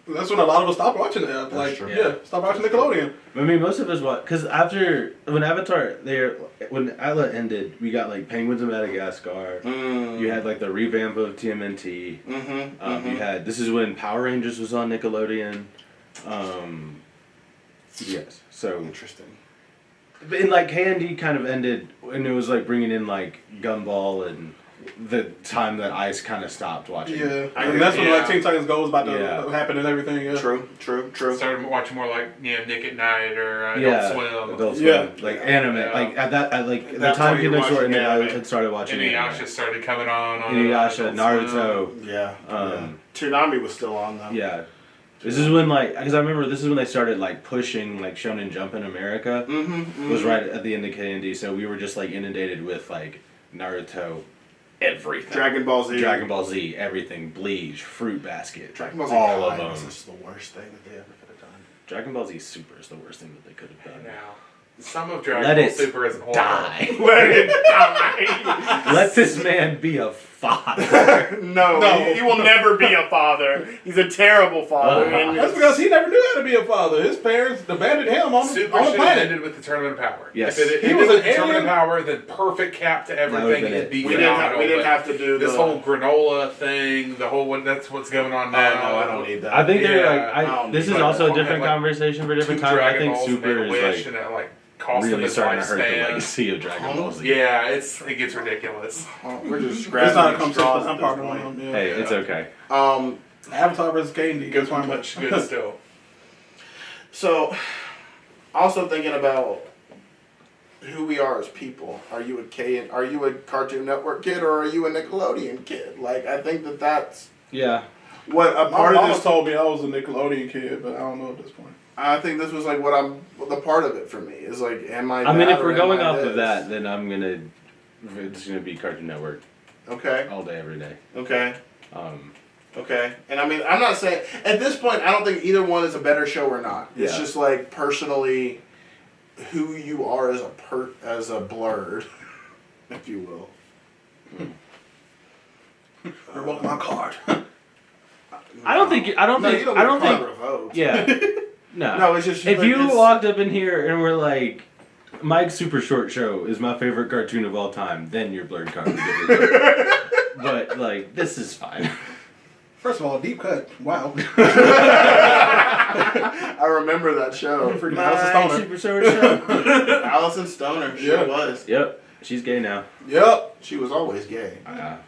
That's when a lot of us stopped watching it. Like, true. yeah, stopped watching Nickelodeon. I mean, most of us watch because after when Atla ended, we got like Penguins of Madagascar. You had like the revamp of TMNT. You had this is when Power Rangers was on Nickelodeon. Yes, so Interesting. and like KND kind of ended, and it was like bringing in like Gumball and the time that I kind of stopped watching. Yeah, I and agree. that's when like Yeah. Teen Titans Go was about to Yeah. happen and everything. Yeah. True. Started watching more like Nick at Night or Adult Yeah, Swim. Adult Yeah. Swim, like anime. Yeah. Like at that, at like the That's time where you're Kid Next Door, watching and then I anime. had started watching Inuyasha anime. started coming on. Inuyasha, Adult Swim. Naruto. Yeah. Toonami was still on, though. Yeah. This is when like, because I remember this is when they started like pushing like Shonen Jump in America. Was right at the end of KND, so we were just like inundated with like Naruto, everything. Dragon Ball Z, everything. Bleach, Fruit Basket, Dragon Ball Z all Kai of them. was just the worst thing that they ever could have done. Dragon Ball Z Super is the worst thing that they could have done. Now, some of Dragon Let Ball it Super isn't horrible. Die. Let it die. Let this man be a father. No, he will never be a father. He's a terrible father. and That's because he never knew how to be a father. His parents abandoned him on Super the should have planet. ended with the Tournament of Power. Yes. If it He ended was with an the Tournament alien? of Power, then perfect cap to everything. That would've been It'd be we didn't phenomenal. have to do This the whole granola thing, the whole one. That's what's going on Oh, now. no, I don't need that. I think they're Yeah, like, this is but also a Horn had, different like, conversation for a different Two time. I Dragon think Balls and Super made a is wish, like and it like cost him really his starting to hurt the lifespan. legacy of Dragon Ball Z. Yeah, it gets ridiculous. We're just It's not a scratching conversation. straws I'm at part this of point. one. Yeah. Hey, it's okay. Avatar versus KND. Good one, much good still. So, also thinking about who we are as people. Are you a Cartoon Network kid or are you a Nickelodeon kid? Like, I think that's Yeah. what a My part of mama this. told me I was a Nickelodeon kid, but I don't know at this point. I think this was like the part of it for me is like, am I? I mean, that if or we're am going I off this? of that, then it's gonna be Cartoon Network Okay. all day, every day. Okay. Um, Okay. And I mean, I'm not saying at this point I don't think either one is a better show or not. It's Yeah. just like personally who you are as a blurred, if you will. Revoke my card. I don't think. I don't No, think. you don't I don't get think. revoked. Yeah. No. No, it's just If like, you it's- walked up in here and were like, Mike's Super Short Show is my favorite cartoon of all time, then your blurred card would get revoked. But like, this is fine. First of all, deep cut. Wow. I remember that show. Freaking Allison Stoner. Super Short Show. Allison Stoner. Sure Yeah. was. Yep, she's gay now. Yep. She was always gay.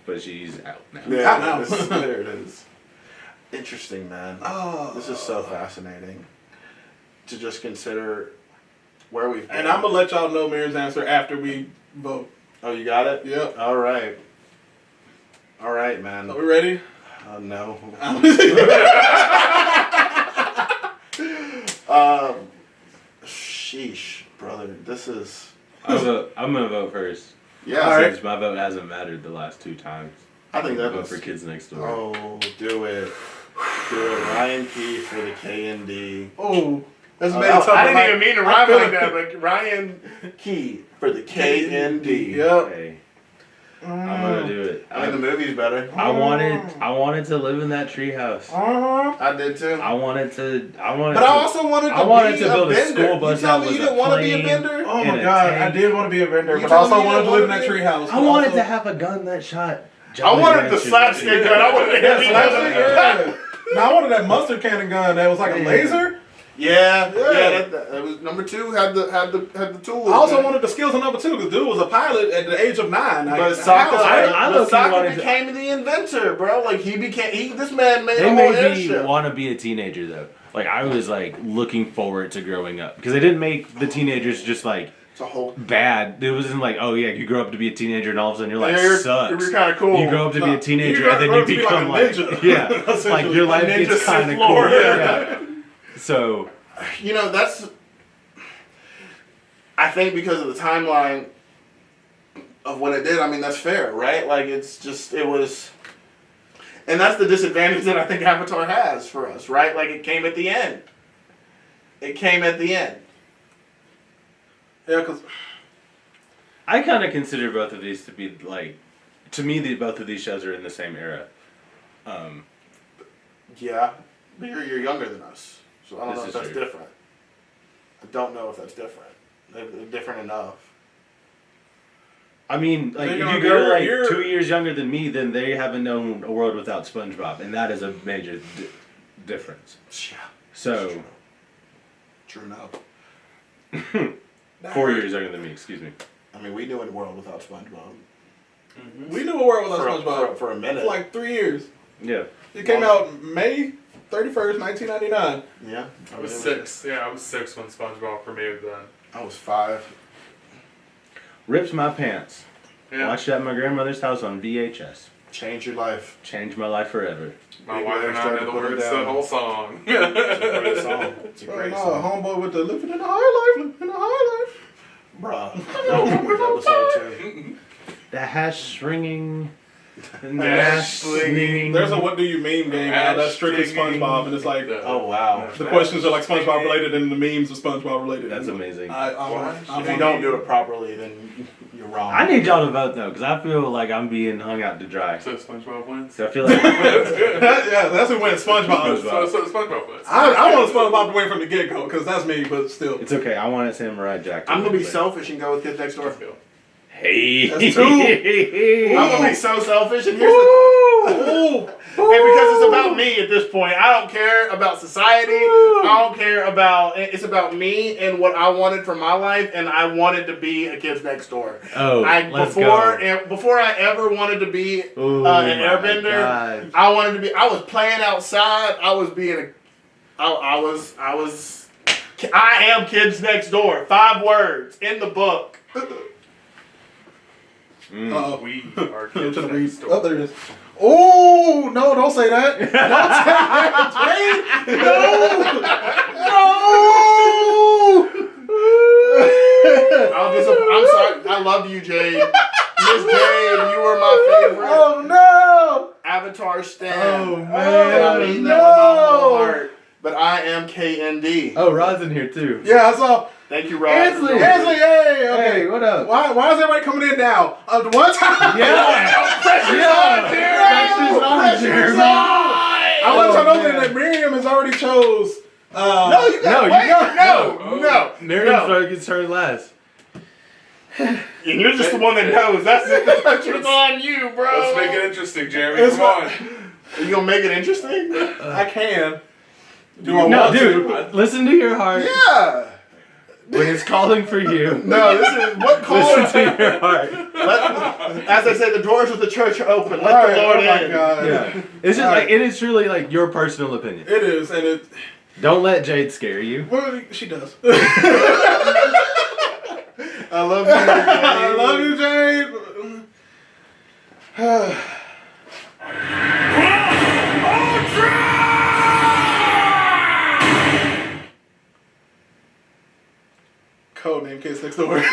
But she's out now. Yeah, Now. there it is. Interesting, man. Oh. This is so fascinating to just consider where we've been. And I'm gonna let y'all know Mary's answer after we vote. Oh, you got it? Yep. All right. All right, man. Are we ready? No. Sheesh, brother. This is... I'm gonna vote first. Yeah. All right. Since my vote hasn't mattered the last 2 times. I think that vote was... for Kids Next Door. Oh, do it. Do it. Ryan Key for the K&D. Oh, that's made it Oh, tough. I didn't even mean to rhyme feel like it. that, but Ryan Key for the K&D. Yep. Hey, I'm gonna do it. I mean, the movie's better. I wanted to live in that treehouse. I did too. I wanted But I also wanted to I wanted be to build a bender. school bus You tell that me was you a didn't want to be a plane. bender? Oh In my a god, tank. I did want to be a vendor, You but told me also you wanted to didn't live in wanna that be- treehouse. I wanted to have a gun that shot. I wanted the slapstick gun. I wanted to hit Yeah. No, I wanted that mustard cannon gun that was like a laser. Yeah. Yeah. That was number 2. Had the tools. I also man. wanted the skills of number 2 because dude was a pilot at the age of 9. But Sokka, I but low-key Sokka wanted to- became the inventor, bro. Like this man made They a whole made me airship. want to be a teenager though. Like I was like looking forward to growing up because they didn't make the teenagers just like It's a whole. bad. It wasn't like, oh yeah, you grow up to be a teenager and all of a sudden you're like You're sucks. kind of cool. You grow up to be a teenager and then grow you up to be become like a like, ninja. yeah, like your life Ninja gets kind of Sith cool. Lord. Yeah. So You know, that's... I think because of the timeline of what it did, I mean, that's fair, right? Like, it was... And that's the disadvantage that I think Avatar has for us, right? Like, it came at the end. Yeah, because I kind of consider both of these to be like, to me, both of these shows are in the same era. Yeah, but you're younger than us, so I don't know This if is that's true. different. I don't know if that's different. They're different enough. I mean, like, if You're- you go like you're- 2 years younger than me, then they haven't known a world without SpongeBob, and that is a major difference. Yeah, So, true enough. 4 years younger than me, excuse me. I mean, we knew a world without SpongeBob we knew a world without for, SpongeBob for a minute. for like 3 years. Yeah. It came out May 31st, 1999. Yeah, I was 6. Yeah, I was 6 when SpongeBob premiered then. I was 5. Rips my pants. Yeah. Watched it at my grandmother's house on VHS. Change your life. Changed my life forever. My Big wife Larry and I started know the putting words to down. the whole song. It's a great song. It's a Oh, great no, song. homeboy with the living in the high life, living in the high life. Bruh. That was episode 2. The hash ringing. And Hash slinging. There's a what do you meme game now that's strictly Hashtag- SpongeBob, and it's like Oh, wow. the questions are like SpongeBob related and the memes are SpongeBob related. That's amazing. If you don't do it properly, then you're wrong. I need y'all to vote though, because I feel like I'm being hung out to dry. So SpongeBob wins. So I feel like Yeah, that's who wins. SpongeBob. So SpongeBob wins. I want SpongeBob to win from the get go because that's me, but still. it's okay. I wanted Samurai Jack. I'm going to be win. selfish and go with Kids Next Door. Hey. That's two. I'm going to be so selfish, and here's the... Ooh. And because it's about me at this point, I don't care about society. I don't care about. It's about me and what I wanted for my life, and I wanted to be a Kids Next Door. Oh, let's before go. before I ever wanted to be Oh an my airbender, gosh. I wanted to be. I was playing outside. I was being a. I am Kids Next Door. 5 words in the book. Uh-oh. We are kids To the next read. door. Oh, there it is. Oh, no, don't say that. Don't say that, Jay. No. I'm sorry. I love you, Jade. Miss Jade, you were my favorite Oh, no. Avatar stan. Oh, And man. I mean that with my whole heart. But I am KND. Oh, Rod's in here too. Yeah, I saw. Thank you, Rob. Ansley. Ansley, hey, okay. Hey, what up? Why is everybody coming in now? One time. Yeah. Pressure's Yeah. on, Jeremy. Pressure's on. I want to know man. that Miriam has already chose. No, you got No, you wait. got- No. Miriam's gets her last. And you're just the one that knows. That's it. The pressure's on you, bro. Let's make it interesting, Jeremy. Come on. Are you gonna make it interesting? I can. Do I No, want dude, to? listen to your heart Yeah. when it's calling for you. No, this is what calls. Listen to your heart. As I said, the doors of the church are open. Let All right, the Lord oh my in. God. Yeah, it's just like it is truly like your personal opinion. It is, and it. Don't let Jade scare you. Well, she does. I love you. I love you, Jade. Codename Kids Next Door.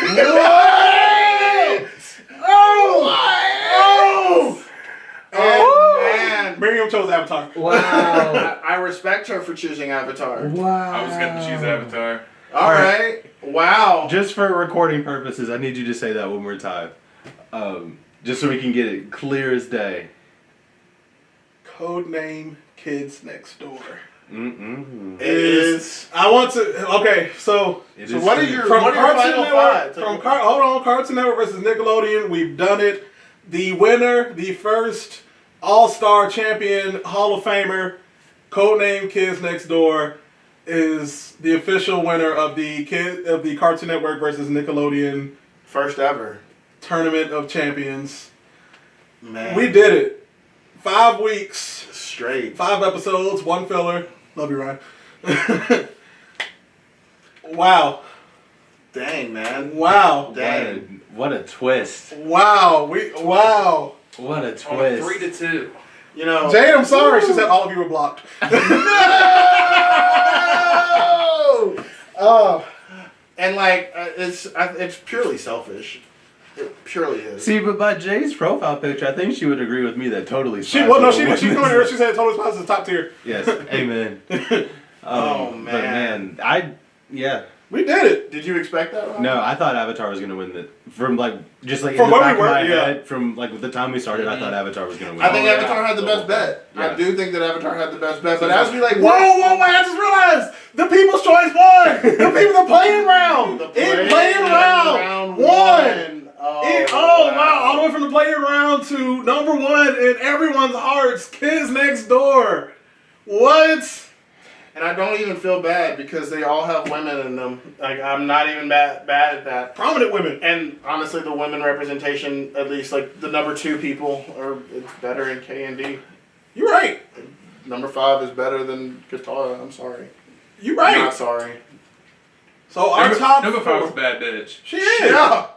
Oh man. Miriam chose Avatar. Wow. I respect her for choosing Avatar. Wow. I was gonna choose Avatar. All right. Wow. Just for recording purposes, I need you to say that one more time. Just so we can get it clear as day. Codename Kids Next Door. Mm-mm. It is. I want to. Okay, so It So is what are true. your from what are your Cartoon final Network, thoughts? hold on, Cartoon Network versus Nickelodeon. We've done it. The winner, the first All-Star champion, Hall of Famer, Codename Kids Next Door, is the official winner of the Cartoon Network versus Nickelodeon First ever. Tournament of Champions. Man. We did it. 5 weeks, Straight. 5 episodes, 1 filler. Love you, Ryan. Wow. Dang, man. Wow. Dang. What a twist. Wow. Wow. What a On twist. 3-2. You know. Jade, I'm sorry. She said all of you were blocked. Oh. And like it's purely selfish. It purely is. See, but by Jay's profile picture, I think she would agree with me that Totally She Spies well, no, will she win she's this. coming here. She said Totally Spies is top tier. Yes, amen. Oh, But man. man, yeah. We did it. Did you expect that? Ryan? No, I thought Avatar was gonna win the from like just like From in the where back we of my were, yeah. head from like the time we started, I thought Avatar was gonna win. I think Oh, yeah. Avatar had the best bet. Yeah. I do think that Avatar had the best bet. But as we like Whoa, I just realized the People's Choice won. The people, the playing round. It playing round won. Oh, Wow. All the way from the playing round to number 1 in everyone's hearts, Kids Next Door. What? And I don't even feel bad because they all have women in them. Like I'm not even bad at that. Prominent women. And honestly, the women representation, at least like the number 2 people, it's better in K and D. You're right. Number 5 is better than Katara. I'm sorry. You're Not right. sorry. So our top Number 5 was a 4. bad bitch. She is. Yeah.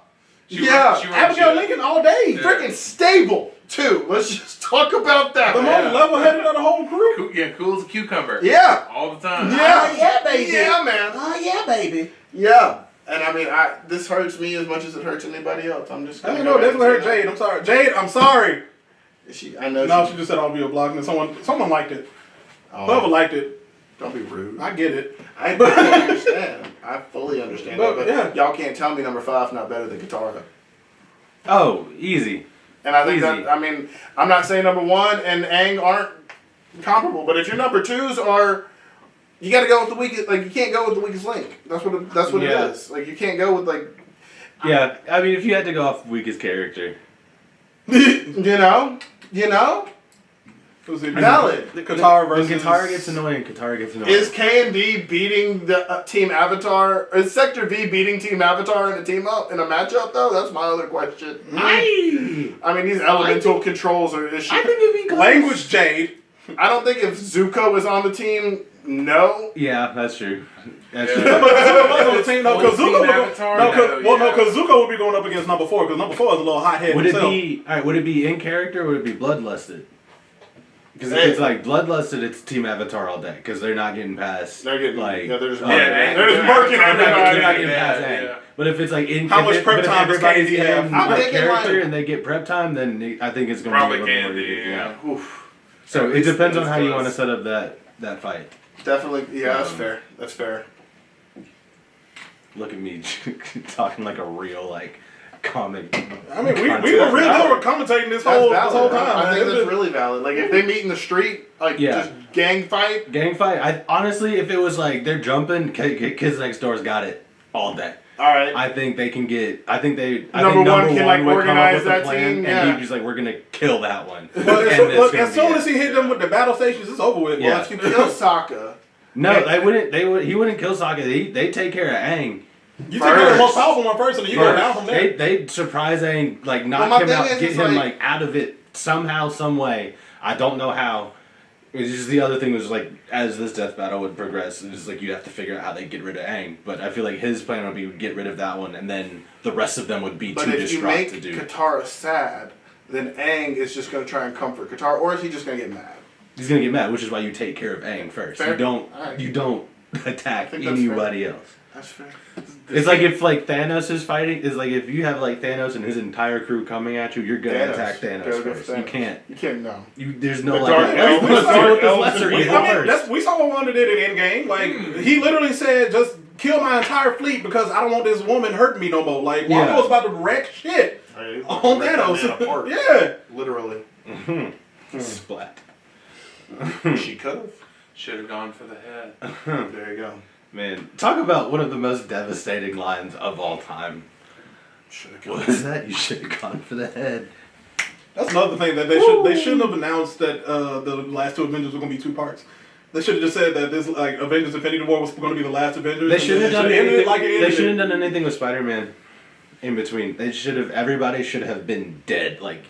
She Yeah. she Abigail shit. Lincoln all day. Yeah. Freaking stable too. Let's just talk about that. The most level-headed of the whole crew. Cool as a cucumber. Yeah. All the time. Yeah. baby. Yeah, man. Oh, yeah, baby. Yeah. And I mean, this hurts me as much as it hurts anybody else. I'm just. I don't know. That's what hurt Jade. I'm sorry. Jade, I'm sorry. I know. No, she just said I'll be a block, and someone liked it. Whoever liked it. Don't be rude. I get it. I fully understand. I fully understand But, that. But yeah. y'all can't tell me number 5 not better than Katara. Oh, easy. And I think Easy. that, I mean, I'm not saying number 1 and Aang aren't comparable, but if your number 2s are, you got to go with the weakest. Like you can't go with the weakest link. That's what Yeah. it is. Like you can't go with like, Yeah, I mean, if you had to go off weakest character, you know. Who's it? Valid. Katara when versus Katara gets annoying, Katara gets annoying. Is K and D beating the Team Avatar? Is Sector V beating Team Avatar in a team up in a matchup though? That's my other question. I mean, these elemental controls are issue. I think it'd be close. Language Jade. I don't think if Zuko is on the team, no. Yeah, that's true. That's Yeah. true. Because Team Zuko Avatar, because Zuko would be going up against number 4 because number 4 is a little hothead Would it himself. be all right? Would it be in character or would it be bloodlusted? Because if it's like bloodlusted, it's Team Avatar all day because they're not getting past. They're getting like they're just they're just marking they're everybody. not getting past Yeah, Aang. yeah. But if it's like in How if much it- prep but if time does everybody's KD have? in I'm like, thinking character like- and they get prep time, then I think it's going Probably to be a little Candy, more. yeah. Oof. So At it least depends on it's how you close. want to set up that fight. Definitely, yeah, that's fair. That's fair. Look at me talking like a real like comic. I mean, we content. were real good with commentating this whole valid. time. I man. think It's that's been- really valid. Like if they meet in the street, like Yeah. just gang fight. Gang fight. I honestly, if it was like they're jumping, Kids Next Door's got it all day. All right. I think they can get. I think Number one can, like, would come up organize with a that plan, team, and yeah. he's just like, we're gonna kill that one. But And it's look, gonna as be soon it. as he hit them with the battle stations, it's over with. Yeah. Well, Kill Sokka. No, they wouldn't. He wouldn't kill Sokka. They take care of Aang. you take care of the most powerful one first, and then you go down from there. They surprise Aang, like knock my him thing out, is, get it's him like- like out of it somehow, some way. I don't know how. It's just the other thing was like as this death battle would progress, it's like you have to figure out how they get rid of Aang. But I feel like his plan would be get rid of that one, and then the rest of them would be But too if you distraught make to do. Katara sad, then Aang is just going to try and comfort Katara, or is he just going to get mad? He's gonna get mad, which is why you take care of Aang first. Fair. You don't. Alright. You don't attack think that's anybody else. That's fair. It's like if like Thanos is fighting. It's like if you have like Thanos and his entire crew coming at you, you're gonna attack Thanos Gotta go first. for You Thanos. can't. You can't, no. There's no The like. dark elves- let's the deal dark with this elves lesser and evil I mean, first. we saw what Wanda did in Endgame. Like, he literally said, just kill my entire fleet because I don't want this woman hurting me no more. Like, Wanda Yeah. was about to wreck shit on Rip that man Thanos. apart. Yeah. Literally. Splat. She could have. Should have gone for the head. There you go. Man, talk about one of the most devastating lines of all time. What is that? You should have gone for the head. That's another thing that they shouldn't have announced that the last two Avengers were going to be two parts. They should have just said that this like Avengers Infinity War was going to be the last Avengers. They shouldn't have done anything. like it They ended. shouldn't have done anything with Spider-Man. In between, they should have. Everybody should have been dead. Like,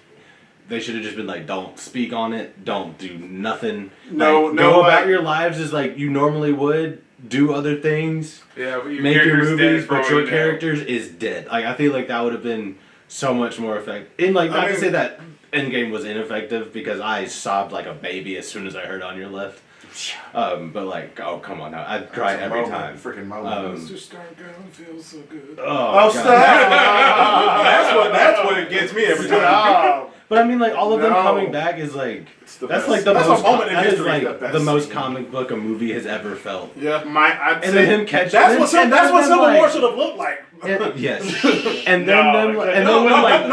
they should have just been like, "Don't speak on it. Don't do nothing. No, like, no, go like- about your lives as like you normally would. Do other things. Yeah, but Make your character's movies, dead but for your all you know. characters is dead. Like, I feel like that would have been so much more effective. And like, not to say that Endgame was ineffective because I sobbed like a baby as soon as I heard "On Your Left." But like, oh come on now, I'd cry That's a every moment, time. freaking moment. Just start going, feels so good. Oh, Oh, God. stop! That's what gets me every time. Stop! But I mean, like all of them No. coming back is like the that's best. like the That's most. a moment in That is history, like the best the most scene. comic book a movie has ever felt. Yeah. I'd And say then him catch. That's what and then Civil like- War should have looked like. Yes. And then No, them, and No, then when like I'm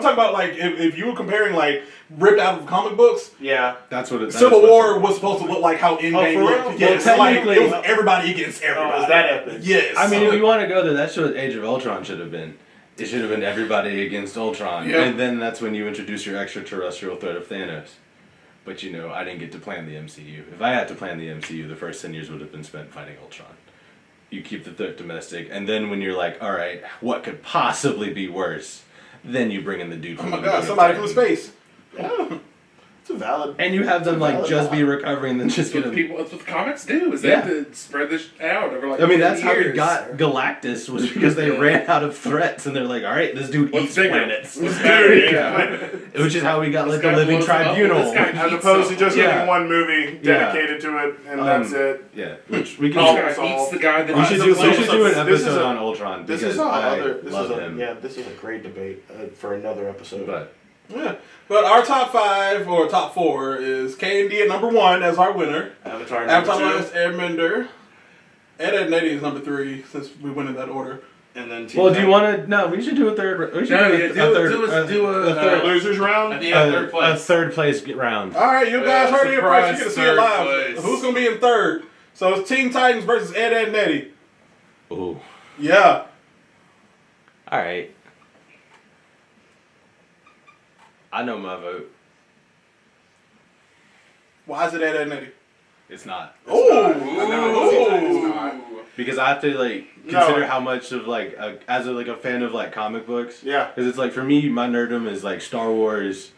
talking about like if you were comparing like ripped out of comic books, Yeah. that's what it. Civil War was supposed to look like how Endgame for looked. real? Yes, Well, like technically- it was everybody against everybody. Oh, was that epic? Yes. I mean, if you want to go there, that's what Age of Ultron should have been. It should have been everybody against Ultron, Yeah. and then that's when you introduce your extraterrestrial threat of Thanos. But you know, I didn't get to plan the MCU. If I had to plan the MCU, the first 10 years would have been spent fighting Ultron. You keep the threat domestic, and then when you're like, all right, what could possibly be worse? Then you bring in the dude oh from my the god, moon somebody and from Titan. space. Yeah. It's a valid. And you have them like valid just thought. be recovering, and then just get That's what them. people. That's what the comics do. Is they Yeah. have to spread this out over like. I mean, that's 10 how we years. got Galactus was because they Yeah. ran out of threats, and they're like, all right, this dude What's eats bigger? planets. What's better? Yeah. Which is how we got like This the guy Living blows them up. Tribunal. This guy As eats opposed to them. just Yeah. having one movie dedicated to it, and that's it. Yeah, which we can. This Oh, guy eats the guy that. We should eats do. the We should do an This is episode a- on Ultron This because is I this love is a, him. yeah. This is a great debate for another episode. But Yeah. But our top 5 or top 4 is K&D at number 1 as our winner. Avatar Avatar: number Last Airbender. Ed Nettie is number 3 since we went in that order. 2, and then well, do you want to? No, we should do a third. We should No, do yeah, a do third. a third. losers round? Yeah, third A place. third place round. All right, you guys heard it here first. You get to see it Surprise, live. third place. Who's going to be in third? So it's Teen Titans versus Ed Nettie. Ooh. Yeah. All right. I know my vote. Why is it Ed Nettie? It's not. Because I have to like consider how much of like as a fan of like comic books. Yeah. Because it's like for me, my nerdum is like Star Wars,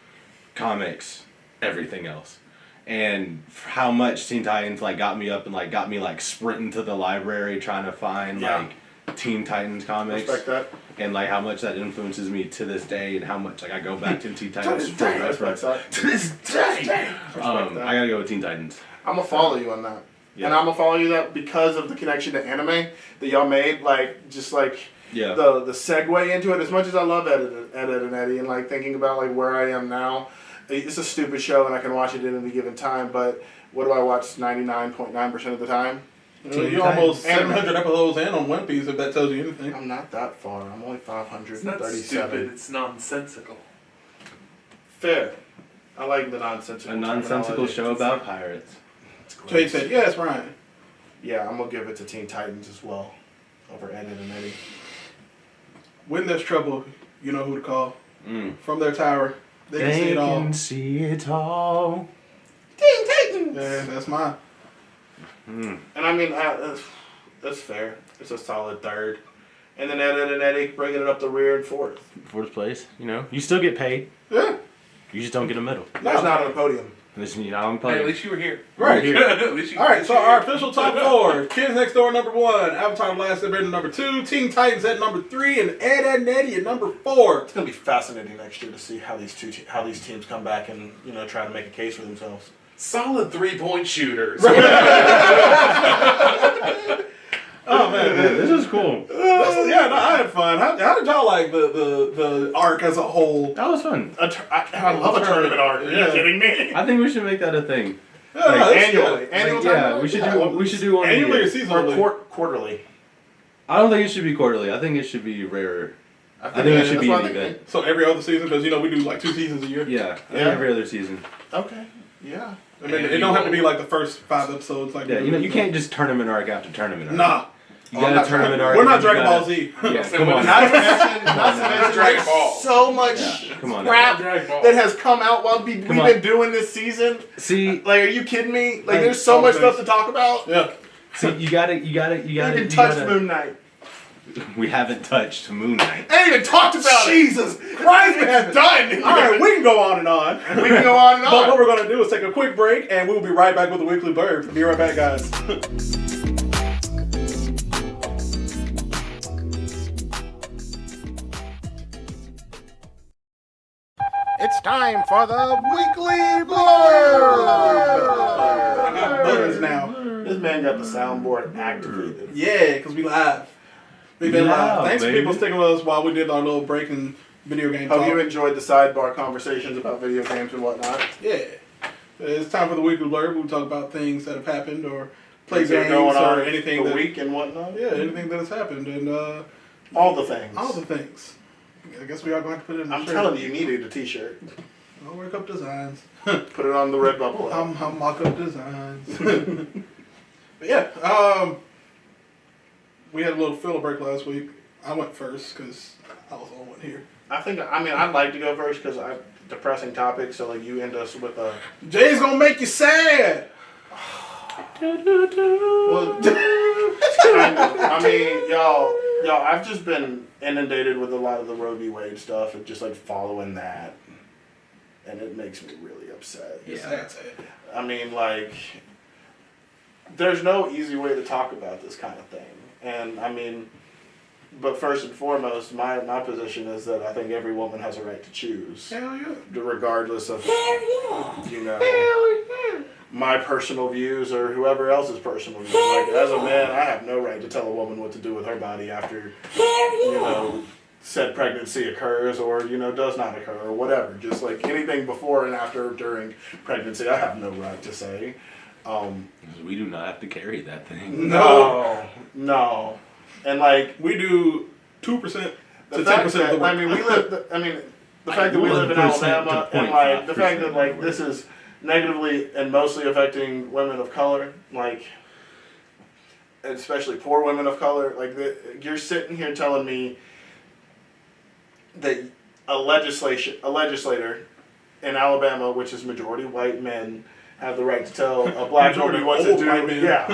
comics, everything else, and how much Teen Titans like got me up and like got me like sprinting to the library trying to find like Teen Titans comics. Respect that. And like how much that influences me to this day, and how much like I go back to Teen Titans for Respect reference. that. To this day, that. I gotta go with Teen Titans. I'm gonna follow you on that. Yeah. And I'm gonna follow you that because of the connection to anime that y'all made, like just like Yeah. the segue into it. As much as I love Ed and Eddie and like thinking about like where I am now, it's a stupid show and I can watch it at any given time. But what do I watch 99.9% of the time? You're almost Anime. 700 episodes in on One Piece, if that tells you anything. I'm not that far. I'm only It's not 537. stupid. It's nonsensical. Fair. I like the nonsensical. A nonsensical terminology. show about pirates. It's great. Jay said, yes, Ryan. Yeah, I'm gonna give it to Teen Titans as well over Ed and Eddie. when there's trouble, you know who to call. From their tower, they can see it all. They can see it all. Teen Titans! Yeah, that's mine. And I mean, that's fair. It's a solid third. And then Ed and Eddie bringing it up the rear and fourth. Fourth place, you know. You still get paid. Yeah. You just don't get a medal. That's not on the podium. Listen, you're not on Hey, podium. at least you were here. Right. At least you All right, so our official top 4. Kids Next Door number 1. Avatar The Last Airbender number 2. Teen Titans at number 3. And Ed, Edd n Eddy at number 4. It's gonna be fascinating next year to see how these teams come back and try to make a case for themselves. Solid 3-point shooters. Oh, man. This is cool. Yeah, no, I had fun. How did y'all like the arc as a whole? That was fun. I love a tournament arc. Are you Yeah. kidding me? I think we should make that a thing. Yeah, no, it's Annually. good. Annual Yeah, tournament we arc? should do one. Annually a or year. seasonally? Or quarterly. I don't think it should be quarterly. I think it should be rarer. I think it should be an event. So every other season, because we do like 2 seasons a year. Yeah, I think Yeah. every other season. Okay. Yeah. I mean, it don't have to be like the first 5 episodes. Like Yeah, you can't just tournament arc after tournament arc. Nah, You got a tournament arc. we're not and you Dragon Ball gotta- Z. Yeah, come on. Not to mention, Dragon Ball. so much Come on. crap Dragon Ball. that has come out while we've Come on. been doing this season. See, Like, are you kidding me? Like, there's so much stuff to talk about. Yeah. you got it. We didn't touch Moon Knight. We haven't touched Moon Knight. I ain't even talked about Jesus it. Christ, it's done. All right, we can go on and on. We can go on and But what on. we're going to do is take a quick break, and we'll be right back with the Weekly Blurb. Be right back, guys. It's time for the Weekly Blurb. I got buttons now. This man got the soundboard activated. Yeah, because we live. We've been Live, live. Thanks for baby. people sticking with us while we did our little break in video game Hope talk. you enjoyed the sidebar conversations about video games and whatnot. Yeah. It's time for the Weekly Blurb. We'll talk about things that have happened or play Things that are games going on or anything the that week and whatnot. Yeah, anything that has happened and All the things. all the things. I guess we are going to put it in the I'm shirt. telling you, you needed a t-shirt. I'll work up designs. Put it on the Redbubble app. I'm mock up designs. But yeah, we had a little filler break last week. I went first because I was the only one here. I'd like to go first because I depressing topic. So like you end us with a. Jay's gonna make you sad. Well, kind of. I mean, y'all, I've just been inundated with a lot of the Roe v. Wade stuff and just like following that, and it makes me really upset. Sad. I mean, like, there's no easy way to talk about this kind of thing, and I mean. But first and foremost, my position is that I think every woman has a right to choose. Hell yeah. Regardless of, my personal views or whoever else's personal views. Like, as a man, I have no right to tell a woman what to do with her body after, said pregnancy occurs or, does not occur or whatever. Just like anything before and after, during pregnancy, I have no right to say. We do not have to carry that thing. No. And like We do 2% to 10% the fact of the that, work. the fact that we live in 1% Alabama to and like the 0.5% fact that like of this is negatively and mostly affecting women of color, like especially poor women of color, like you're sitting here telling me that a legislator in Alabama, which is majority white men, have the right to tell a black woman what to old do. white men. Yeah.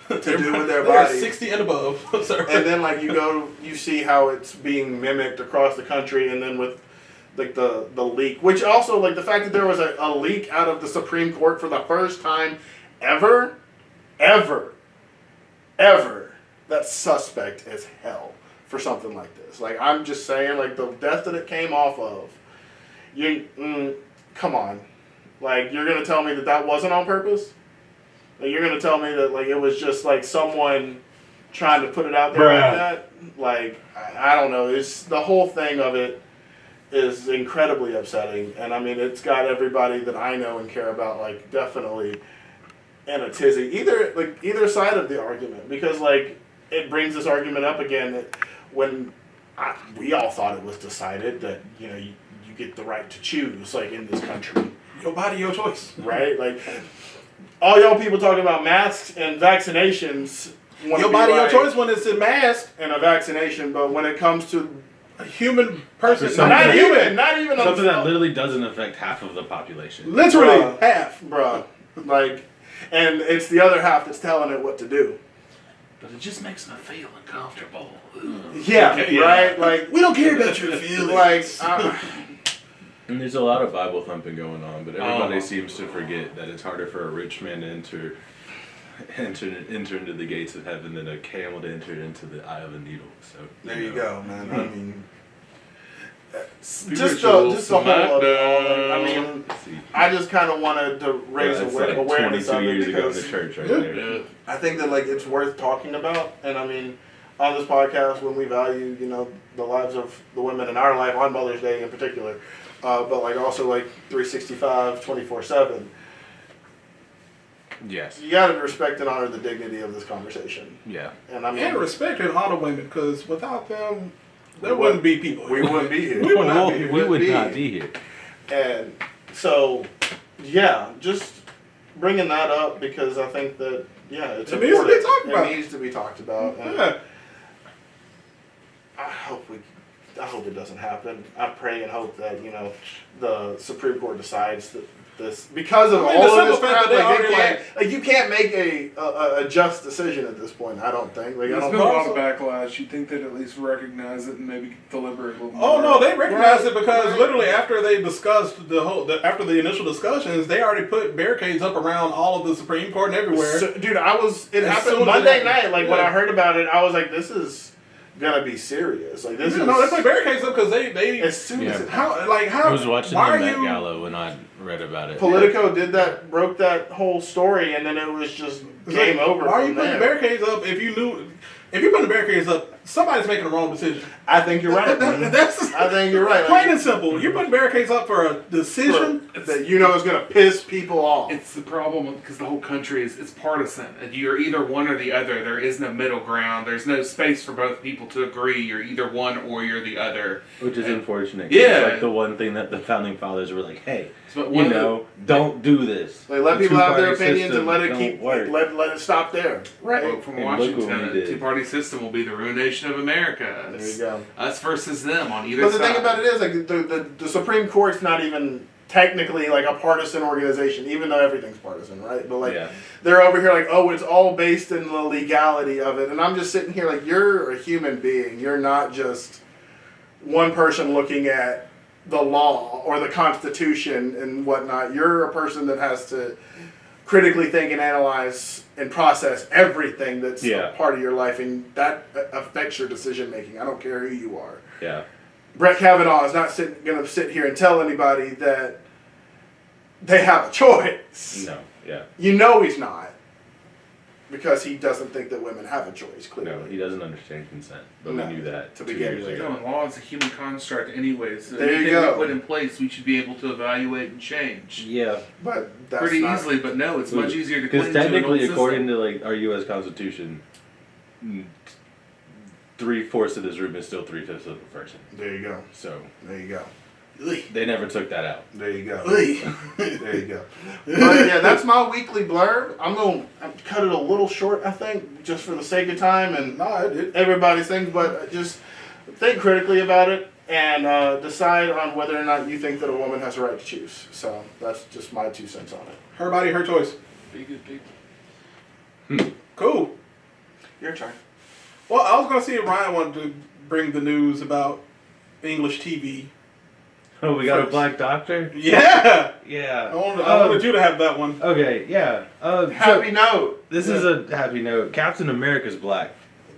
To do with their They are body. 60 and above. Sorry. And then like you see how it's being mimicked across the country, and then with like the leak, which also like the fact that there was a leak out of the Supreme Court for the first time ever, that's suspect as hell for something like this. Like I'm just saying, like the death that it came off of, come on, like you're gonna tell me that wasn't on purpose? Like, you're going to tell me that, like, it was just, like, someone trying to put it out there like that? Like, I don't know. It's the whole thing of it is incredibly upsetting. And, I mean, it's got everybody that I know and care about, like, definitely in a tizzy. Either side of the argument. Because, like, it brings this argument up again that when we all thought it was decided that, you get the right to choose, like, in this country. Your body, your choice. Right? Like... all y'all people talking about masks and vaccinations wanna Your be body, your like- choice when it's in mask. and a vaccination, but when it comes to A human person, For something- not human. even, not even Something that literally doesn't affect half of the population. Literally Bruh. half. bruh, like, and it's the other half that's telling it what to do. But it just makes me feel uncomfortable. Yeah, Okay, yeah. right. Like We don't care about your feelings. like. And there's a lot of Bible thumping going on, but everybody Oh. seems to forget that it's harder for a rich man to enter into the gates of heaven than a camel to enter into the eye of a needle. So There you go, man. I mean, just the Spiritual whole of it all. smackdown. I mean, see, I just kind of wanted to raise that's awareness like of 22 it years ago in the because church right Yeah. there. Yeah. I think that like it's worth talking about. And I mean, on this podcast, when we value, you know, the lives of the women in our life on Mother's Day in particular, but like also like 365, 24/7. Yes. You gotta respect and honor the dignity of this conversation. Yeah. And I mean, And respect and honor women, because without them, there wouldn't be people. we wouldn't be here. We would not be. We would be not here. be here. And so, yeah, just bringing that up because I think that, yeah, it's It needs to be important. talked about. It needs to be talked about. And Yeah. I hope it doesn't happen. I pray and hope that, you know, the Supreme Court decides that this, because of I mean, all the of this simple fact crap, that they like, already, you can't make a just decision at this point, I don't think. Like, I There's don't been a lot think of backlash. You'd think they'd at least recognize it and maybe deliberate a little more. Oh no, they recognized it because Right. literally after they discussed after the initial discussions, they already put barricades up around all of the Supreme Court and everywhere. So, dude, it As soon happened as Monday it night. happened, Like, when yeah. I heard about it, I was like, this is gonna be serious. Like, this is. No, they put barricades up because they As soon as Yeah. it how I was watching why the are Met you Gala when I read about it. Politico broke that whole story, and then it was just game over. Why are you from putting there. barricades up if you're putting barricades up? Somebody's making the wrong decision. I think you're right. That's I think you're right. plain and simple. You're putting barricades up for a decision. that you know is gonna piss people off. It's the problem because the whole country is partisan. And you're either one or the other. There is no middle ground. There's no space for both people to agree. You're either one or you're the other. Which is And- unfortunate. 'Cause Yeah. It's like the one thing that the founding fathers were like, hey, But you one of the- know, don't do this. Like, let The people have their two-party opinions and system let it don't keep work. let it stop there. Right. Quote from And look what we Washington: did. two-party system will be the ruination of America. There you go. Us versus them on either But the side. thing about it is, like, the Supreme Court's not even technically like a partisan organization, even though everything's partisan, right? But like, Yeah. they're over here like, oh, it's all based in the legality of it, and I'm just sitting here like, you're a human being. You're not just one person looking at the law or the Constitution and whatnot. You're a person that has to critically think and analyze and process everything that's Yeah. a part of your life, and that affects your decision making. I don't care who you are. Yeah. Brett Kavanaugh is not going to sit here and tell anybody that they have a choice. No. Yeah. You know he's not. Because he doesn't think that women have a choice, clearly. No, he doesn't understand consent. But No, we knew that to 2 begin years with. ago. No, law is a human construct anyway, so There you anything go. we put in place, we should be able to evaluate and change. Yeah. But that's Pretty not, easily, but no, it's much easier to cling Because to an old technically, system. according to like our U.S. Constitution, 3/4 of this room is still 3/5 of the person. There you go. So There you go. they never took that out. There you go. There you go. But yeah, that's my weekly blurb. I'm going to cut it a little short, I think, just for the sake of time and No, I did. everybody's things, but just think critically about it and decide on whether or not you think that a woman has a right to choose. So that's just my 2 cents on it. Her body, her choice. Be good people. Cool. Your turn. Well, I was gonna see if Ryan wanted to bring the news about English TV. Oh, we got a First. black doctor? Yeah. Yeah. I wanted you to have that one. Okay, yeah. Happy note. This is a happy note. Captain America's black.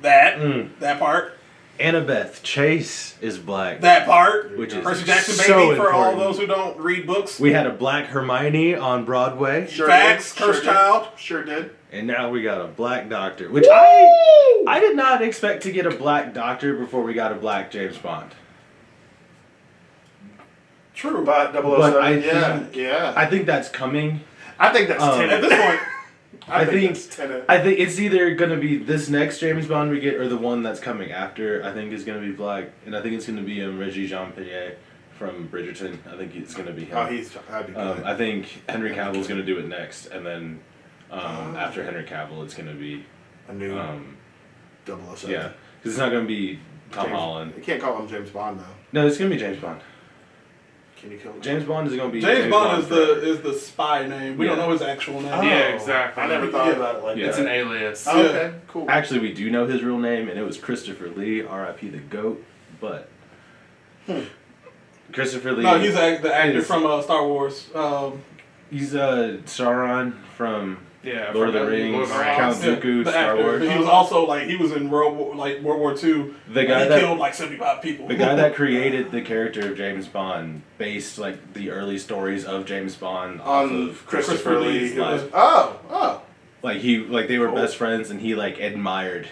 That. Mm. That part. Annabeth Chase is black. That part. Which is Percy Jackson, baby, so for all important. those who don't read books. We had a black Hermione on Broadway, Sure Facts, did. Cursed Sure Child. Did. Sure did. and now we got a black doctor. Which I did not expect to get a black doctor before we got a black James Bond. True. But 007, But I yeah, think- yeah. I think that's coming. I think that's Um, Tenet. At this point, I think that's Tenet. I think it's either gonna be this next James Bond we get or the one that's coming after. I think is gonna be black, and I think it's gonna be Regis Jean-Pierre from Bridgerton. I think it's gonna be him. Oh, that'd be good. I think Henry Cavill's gonna do it next, and then after Henry Cavill, it's gonna be a new Um, 007. yeah, because it's not going to be Tom Holland. You can't call him James Bond though. No, it's going to be James Bond. Can you kill him? James Bond is going to be James Bond forever. is the spy name. We don't know his actual name. Yeah, exactly. I never thought about it like Yeah. It's an alias. that. Oh, okay, cool. Actually, we do know his real name, and it was Christopher Lee, R.I.P. the GOAT. But Christopher Lee. No, he's the actor is- from Star Wars. He's Sauron from Yeah, Lord of the from Rings, Lord of the Rings. Count Dooku, the Star actor. Wars. But he was also like he was in World War II. The guy he that killed like 75 people. the guy that created the character of James Bond based like the early stories of James Bond off On of Christopher Lee. Lee's who was- life. Oh. Like they were Cool. best friends, and he like admired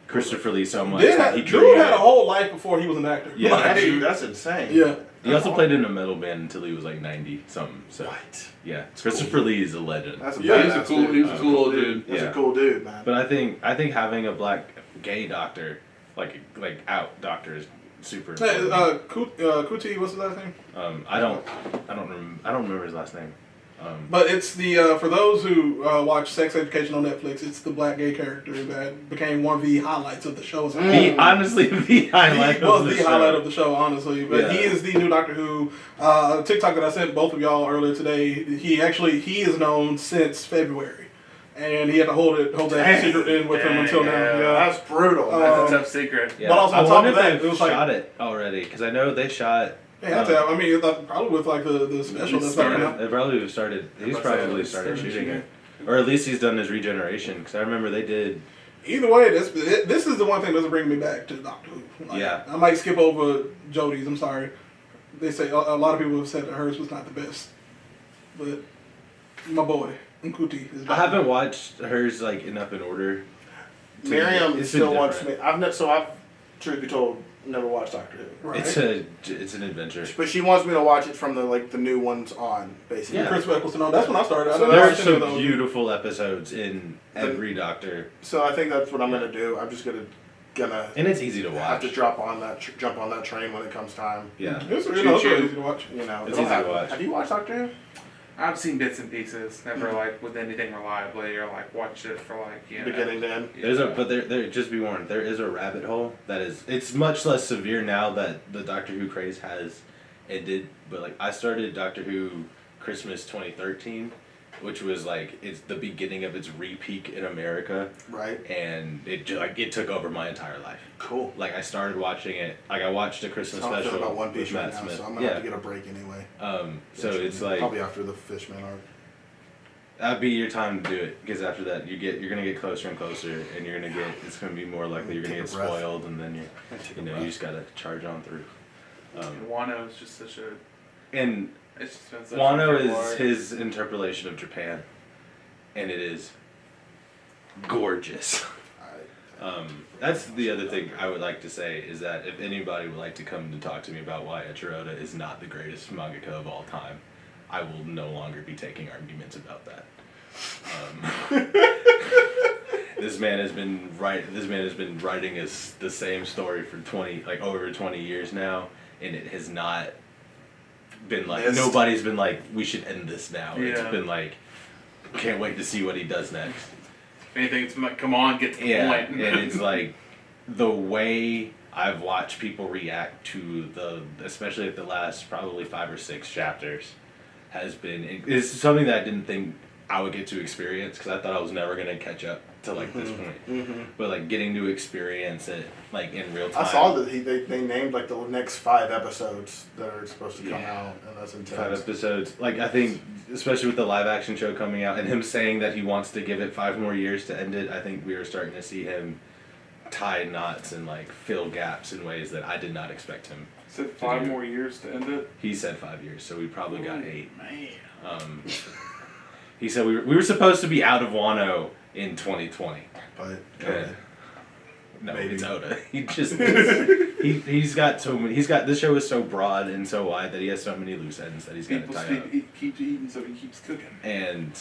Christopher Lee so much Dude that he dude created. had a whole life before he was an actor. Yeah. Like, That's insane. yeah. He also played in a metal band until he was like 90 something. So What? yeah, Christopher Lee is a legend. That's a Yeah, He was a badass cool, dude. he was a cool old dude. That's Yeah. a cool dude, man. But I think having a black gay doctor, like out doctor, is super. Hey, important. Kuti, what's his last name? I don't remember his last name. But it's the for those who watch Sex Education on Netflix, it's the black gay character that became one of the highlights of the show. Honestly, the highlight He was of the the show. highlight of the show, honestly. But Yeah. he is the new Doctor Who. TikTok that I sent both of y'all earlier today. He is known since February, and he had to hold that secret in with him until now. Dang, Yeah. That's brutal, man. That's a tough secret. Yeah. But also I on top wonder of if that, they've it was like- shot it already because I know they shot. They had to have, I mean, probably with like the special that's coming out. They probably have started. He's Let's say probably it's started started shooting shooting. it, or at least he's done his regeneration. Because I remember they did. Either way, this is the one thing that's bringing me back to Doctor Who. Like, Yeah. I might skip over Jodie's. I'm sorry. They say a lot of people have said that hers was not the best, but my boy Nkuti is. I haven't watched hers like enough in order. Miriam It's still been wants me. different. I've, truth be told, never watched Doctor Who. Right. It's an adventure. But she wants me to watch it from the new ones on, basically. Yeah. Chris Eccleston. No, that's when I started. I So didn't There are watch any of some those. beautiful episodes in every Doctor, So I think that's what I'm gonna do. I'm just gonna and it's easy to have watch. to jump on that train when it comes time. Yeah, It's really easy to watch. You know, It's it'll easy to happen. watch. Have you watched Doctor Who? I've seen bits and pieces, never like with anything reliably or like watched it for like Beginning to end. there. Just be warned. There is a rabbit hole that is. It's much less severe now that the Doctor Who craze has ended. But like I started Doctor Who Christmas 2013, which was like it's the beginning of its re-peak in America, Right. and it took over my entire life. Cool. Like I started watching it. Like I watched a Christmas So I'm special feeling about One with Piece right Matt now, Smith. so I'm gonna Yeah. have to get a break anyway. So it's like probably after the Fishman arc. that'd be your time to do it because after that you're gonna get closer and closer, and it's gonna be more likely you're gonna Take a get breath. spoiled, and then Take a you breath. just gotta charge on through. Wano is just such a. And It's just been such a Wano great is war. his interpolation of Japan, and it is gorgeous. That's the other thing I would like to say is that if anybody would like to come to talk to me about why Echiroda is not the greatest mangaka of all time, I will no longer be taking arguments about that. This man has been writing the same story for over 20 years now, and it has not been like Missed. nobody's been like we should end this now. It's Yeah. been like can't wait to see what he does next. If anything, it's like, come on, get to the Yeah, point. and it's like the way I've watched people react to especially at the last probably 5 or 6 chapters, is something that I didn't think I would get to experience because I thought I was never gonna catch up to like this point. But like getting to experience it like in real time. I saw that they named like the next 5 episodes that are supposed to come out, and that's intense. 5 episodes. Like I think, especially with the live action show coming out and him saying that he wants to give it 5 more years to end it, I think we are starting to see him tie knots and like fill gaps in ways that I did not expect him. Said 5 more years to end it. He said 5 years, so we probably got 8. Man. He said we were supposed to be out of Wano in 2020. But No, Maybe. it's Oda. He just he's got so many. This show is so broad and so wide that he has so many loose ends that he's got to People tie up. keep eating, so he keeps cooking. And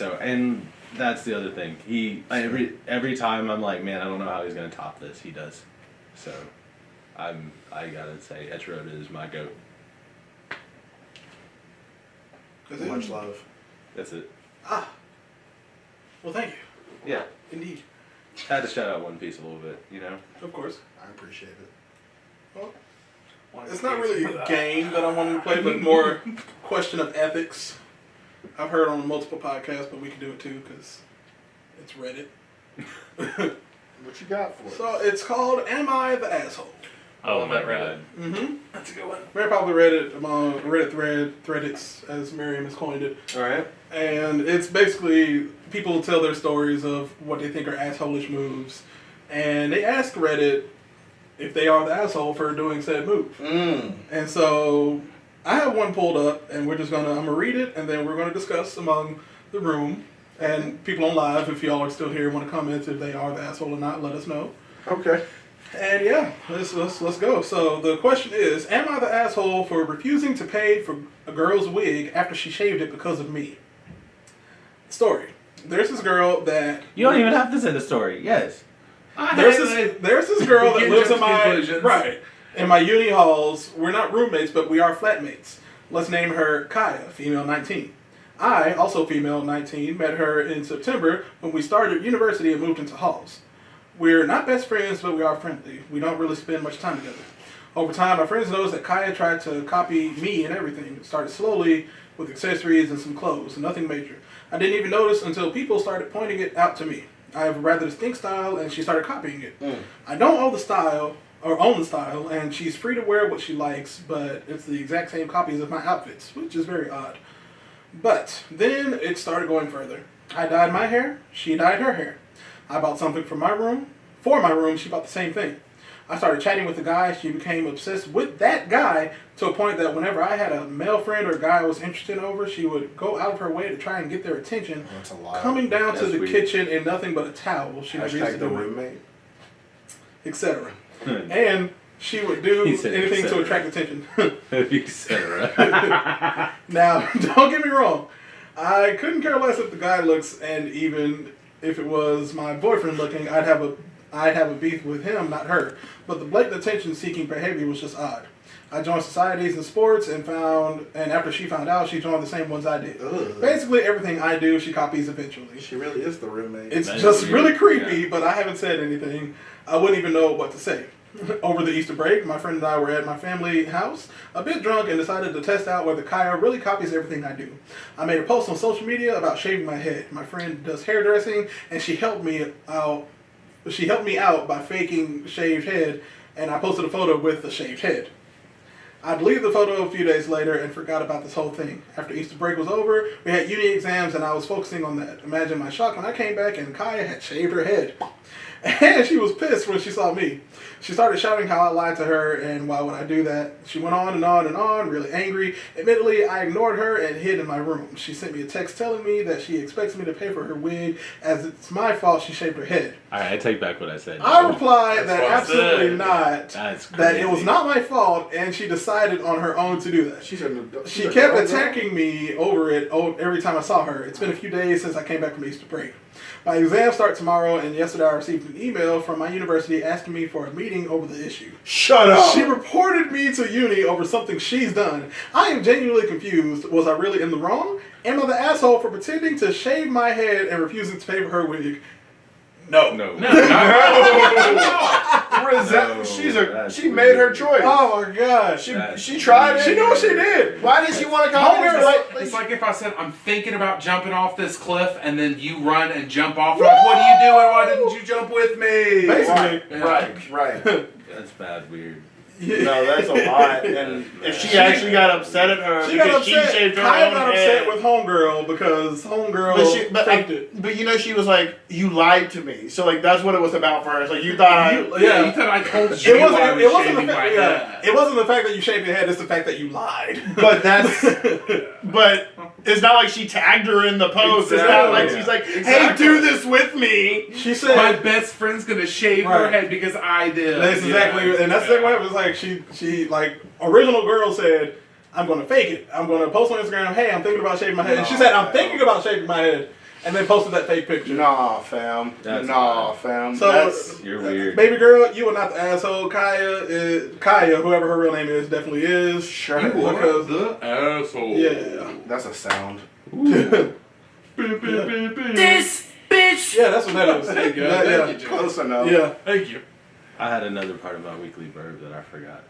that's the other thing. Every time I'm like, man, I don't know how he's gonna top this. He does. So, I gotta say, Echiroda is my goat. much love. That's it. Well, thank you. Yeah. Indeed. Had to shout out One Piece a little bit, you know? Of course. I appreciate it. Well, it's not really a game that I wanted to play, but more question of ethics. I've heard on multiple podcasts, but we can do it too because it's Reddit. What you got for us? So it's called "Am I the Asshole?" Oh my god. Mm-hmm. That's a good one. Very popular Reddit among Reddit Threadix, as Miriam has coined it. All right. And it's basically people tell their stories of what they think are assholish moves, and they ask Reddit if they are the asshole for doing said move. And so I have one pulled up, and I'm gonna read it, and then we're gonna discuss among the room and people on live. If y'all are still here, want to comment if they are the asshole or not, let us know. Okay. And yeah, let's go. So the question is, am I the asshole for refusing to pay for a girl's wig after she shaved it because of me? Story. There's this girl that... You don't even have to say the story. Yes. There's this girl that lives in my... conclusions. Right. In my uni halls. We're not roommates, but we are flatmates. Let's name her Kaya, female 19. I, also female 19, met her in September when we started university and moved into halls. We're not best friends, but we are friendly. We don't really spend much time together. Over time, my friends noticed that Kaya tried to copy me and everything. It started slowly with accessories and some clothes, nothing major. I didn't even notice until people started pointing it out to me. I have a rather distinct style, and she started copying it. I don't own the style, and she's free to wear what she likes, but it's the exact same copies of my outfits, which is very odd. But then it started going further. I dyed my hair, she dyed her hair. I bought something for my room, she bought the same thing. I started chatting with the guy, she became obsessed with that guy to a point that whenever I had a male friend or a guy I was interested over, she would go out of her way to try and get their attention, That's a lot. coming down to That's the weird. kitchen in nothing but a towel. She agrees to Hashtag the do it, roommate. etc. And she would do He said anything to etc. attract attention. Etc. Now, don't get me wrong. I couldn't care less if the guy looks, and even if it was my boyfriend looking, I'd have a beef with him, not her. But the blatant attention-seeking behavior was just odd. I joined societies and sports and after she found out, she joined the same ones I did. Ugh. Basically, everything I do, she copies eventually. She really is the roommate. It's That's just weird. really creepy, Yeah. but I haven't said anything. I wouldn't even know what to say. Over the Easter break, my friend and I were at my family house, a bit drunk, and decided to test out whether Kaya really copies everything I do. I made a post on social media about shaving my head. My friend does hairdressing, and she helped me out. She helped me out by faking shaved head, and I posted a photo with the shaved head. I deleted the photo a few days later and forgot about this whole thing. After Easter break was over, we had uni exams, and I was focusing on that. Imagine my shock when I came back and Kaya had shaved her head. And she was pissed when she saw me. She started shouting how I lied to her and why would I do that. She went on and on and on, really angry. Admittedly, I ignored her and hid in my room. She sent me a text telling me that she expects me to pay for her wig as it's my fault she shaved her head. Alright, I take back what I said. I replied that That's what I absolutely said. not. That's That it was crazy. not my fault, and she decided on her own to do that. She Kept attacking me over it every time I saw her. It's been a few days since I came back from Easter break. My exams start tomorrow, and yesterday I received an email from my university asking me for a meeting over the issue. Shut up. She reported me to uni over something she's done. I am genuinely confused. Was I really in the wrong? Am I the asshole for pretending to shave my head and refusing to pay for her wig? No. No. She made her choice. Oh my god. She tried it. She knew what she did. Why did she want to copy her? It's like if I said, I'm thinking about jumping off this cliff, and then you run and jump off. Like, what are you doing? Why didn't you jump with me? Basically. Yeah. Right. That's bad weird. No, that's a lot. And if she actually got upset at her She got because upset. she shaved her Kaya own got head. upset with Homegirl because Homegirl faked it. But you know, she was like, "You lied to me." So like, that's what it was about for her. It's like you thought You thought I told you It wasn't. I was It wasn't the shaving my fact. head. Yeah, it wasn't the fact that you shaved your head. It's the fact that you lied. But that's. But it's not like she tagged her in the post. It's not like she's like, "Hey, Exactly. do this with me." She said. My best friend's gonna shave her Right. head because I did. That's exactly, and that's the way it was like. She like original girl said, "I'm gonna fake it. I'm gonna post on Instagram. Hey, I'm thinking about shaving my head." And she said, "I'm thinking about shaving my head," and then posted that fake picture. Nah, fam. That's Fam. So That's You're weird. baby girl, you are not the asshole. Kaya, whoever her real name is, definitely is. sure. Because the asshole. yeah. That's a sound. This bitch Yeah, that's what that is. There you go. Yeah, Thank yeah. you, Jay. Close enough. Yeah, thank you. I had another part of my weekly blurb that I forgot.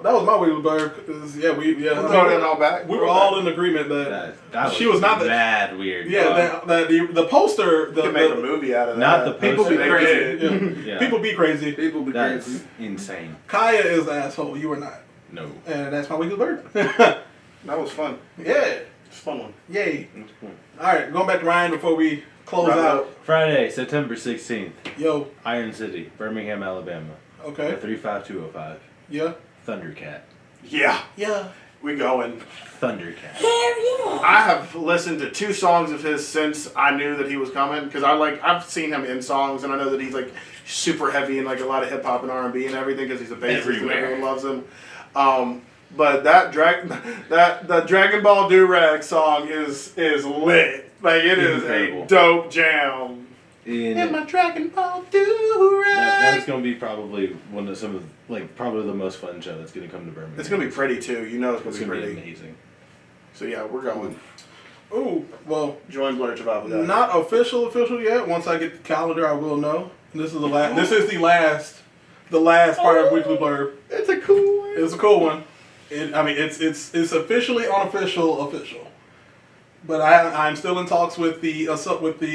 That was my weekly blurb. We'll throw it in all back. We were all in agreement that That she was not the mad weird. yeah. The poster. You can make a movie out of that. Not the People be poster. crazy. Yeah. People be crazy. People be That's crazy. insane. Kaya is the asshole. You are not. No. And that's my weekly blurb. That was fun. Yeah. It's a fun one. Yay. All right, going back to Ryan before we close Wrap it out. up. Friday, September 16th. Yo. Iron City, Birmingham, Alabama. Okay. 35205. Yeah. Thundercat. Yeah. Yeah. We going. Thundercat. I have listened to 2 songs of his since I knew that he was coming because I've seen him in songs and I know that he's like super heavy in like a lot of hip hop and R&B and everything because he's a bassist and Everywhere. everyone loves him. But that the Dragon Ball Do-Rag song is lit. Like it is Incredible. a dope jam. In my Dragon Ball Do-Rag. that's going to be probably probably the most fun show that's going to come to Birmingham. It's gonna be pretty too. You know it's It's gonna be going to be pretty. amazing. So yeah, we're going. Ooh, well, Join Blurb Survival Guide. not official yet. Once I get the calendar, I will know. This is the last. This is the last part of weekly blurb. It's a cool one. It's a cool one. It's officially unofficial official. But I'm still in talks with the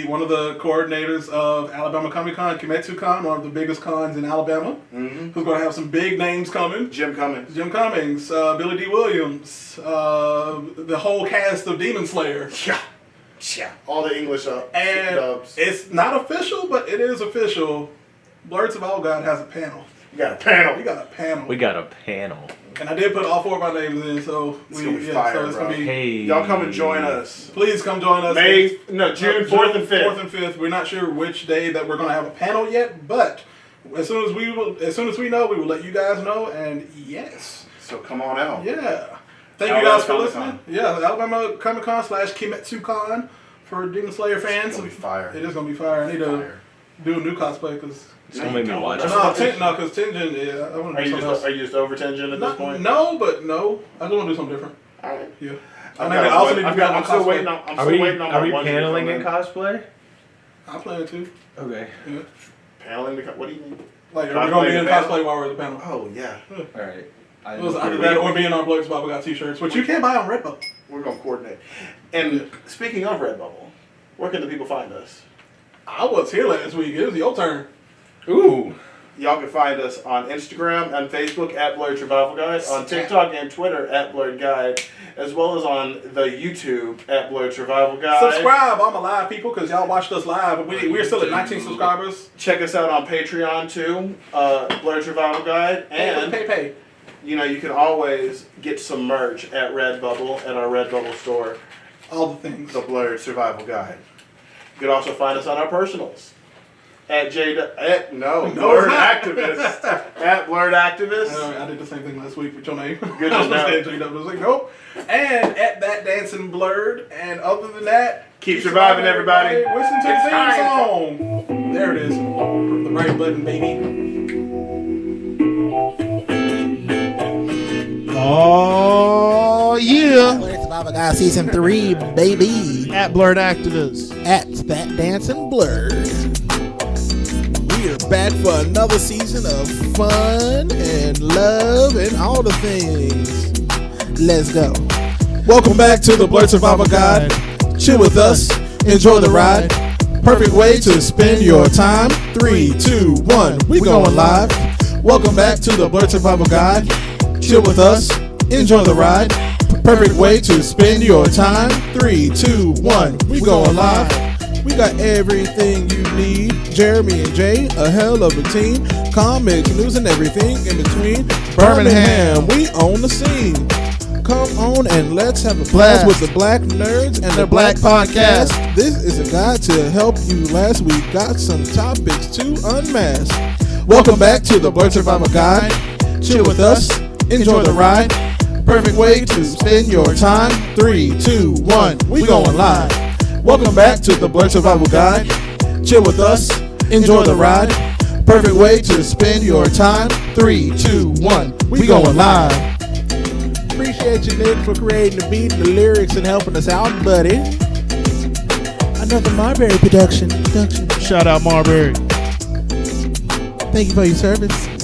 one of the coordinators of Alabama Comic Con, Kimetsu Con, one of the biggest cons in Alabama, who's going to have some big names coming. Jim Cummings. Jim Cummings, Billy D. Williams, the whole cast of Demon Slayer. Yeah. All the English And dubs. it's not official, but it is official. Blurb Survival Guide has a panel. You got a panel. We got a panel. We got a panel. And I did put all 4 of our names in, so It's gonna be fire, so it's bro. gonna be. Hey. Y'all come and join us. Please come join us. June 4th and 5th. 4th and 5th. We're not sure which day that we're going to have a panel yet, but as soon as we know, we will let you guys know. And yes, So come on out. yeah. Thank you Alabama guys for Comic-Con. listening. Yeah, Alabama Comic Con / Kimetsu Con for Demon Slayer fans. It's gonna be fire. It is going to be fire. I need to do a new cosplay because. It's going to make me watch it. Because Tenjin, yeah, I want to Are do you something else. just over Tenjin at this point? No. I just want to do something different. Alright. Yeah. I'm still waiting on Are we my paneling onesie in to come cosplay? I'm playing too. Okay. Yeah. Paneling? What do you mean? Like, are we going to be in Cosplay the cosplay while we're at the panel? Oh, yeah. Alright. It was either that or being on Blurb Survival Guide t-shirts, which you can buy on Redbubble. We're going to coordinate. And speaking of Redbubble, where can the people find us? I was here last week. It was your turn. Ooh. Y'all can find us on Instagram and Facebook at Blurred Survival Guide, on TikTok and Twitter at Blurred Guide, as well as on the YouTube at Blurred Survival Guide. Subscribe, all my live people, because y'all watched us live. We're still at 19 subscribers. Check us out on Patreon too, Blurred Survival Guide, and Pay. you know you can always get some merch at Redbubble at our Redbubble store, All the things. the Blurred Survival Guide. You can also find us on our personals. At Blurred Activist. At Blurred Activist. I did the same thing last week with your name. Good I to was know. saying J-Dub. I was like, nope. And at That Dancing Blurred. And other than that, Keep surviving, everybody. Listen to the It's theme time. song. There it is. The right button, baby. Oh, yeah. Blurred Survival Guide Season 3, baby. At Blurred Activists. At That Dancing Blurred. We are back for another season of fun and love and all the things. Let's go. Welcome back to the Blurred Survival Guide. Chill with us. Enjoy the ride. Perfect way to spend your time. 3, 2, 1. We going live. Welcome back to the Blurred Survival Guide. Chill with us. Enjoy the ride. Perfect way to spend your time. 3, 2, 1. We going live. We got everything you need. Jeremy and Jay, a hell of a team. Comics, news, and everything in between. Birmingham, we own the scene. Come on and let's have a blast with the Black Nerds and the Black Podcast. This is a guide to help you last. We got some topics to unmask. Welcome back to the Blurred Survival Guide. Chill with us. Enjoy the ride. Perfect way to spend your time. 3, 2, 1. We going live. Welcome back to the Blurred Survival Guide. Chill with us. Enjoy the ride. Perfect way to spend your time. 3, 2, 1. We going live. Appreciate you, Nick, for creating the beat and the lyrics and helping us out, buddy. Another Marbury production. Shout out Marbury. Thank you for your service.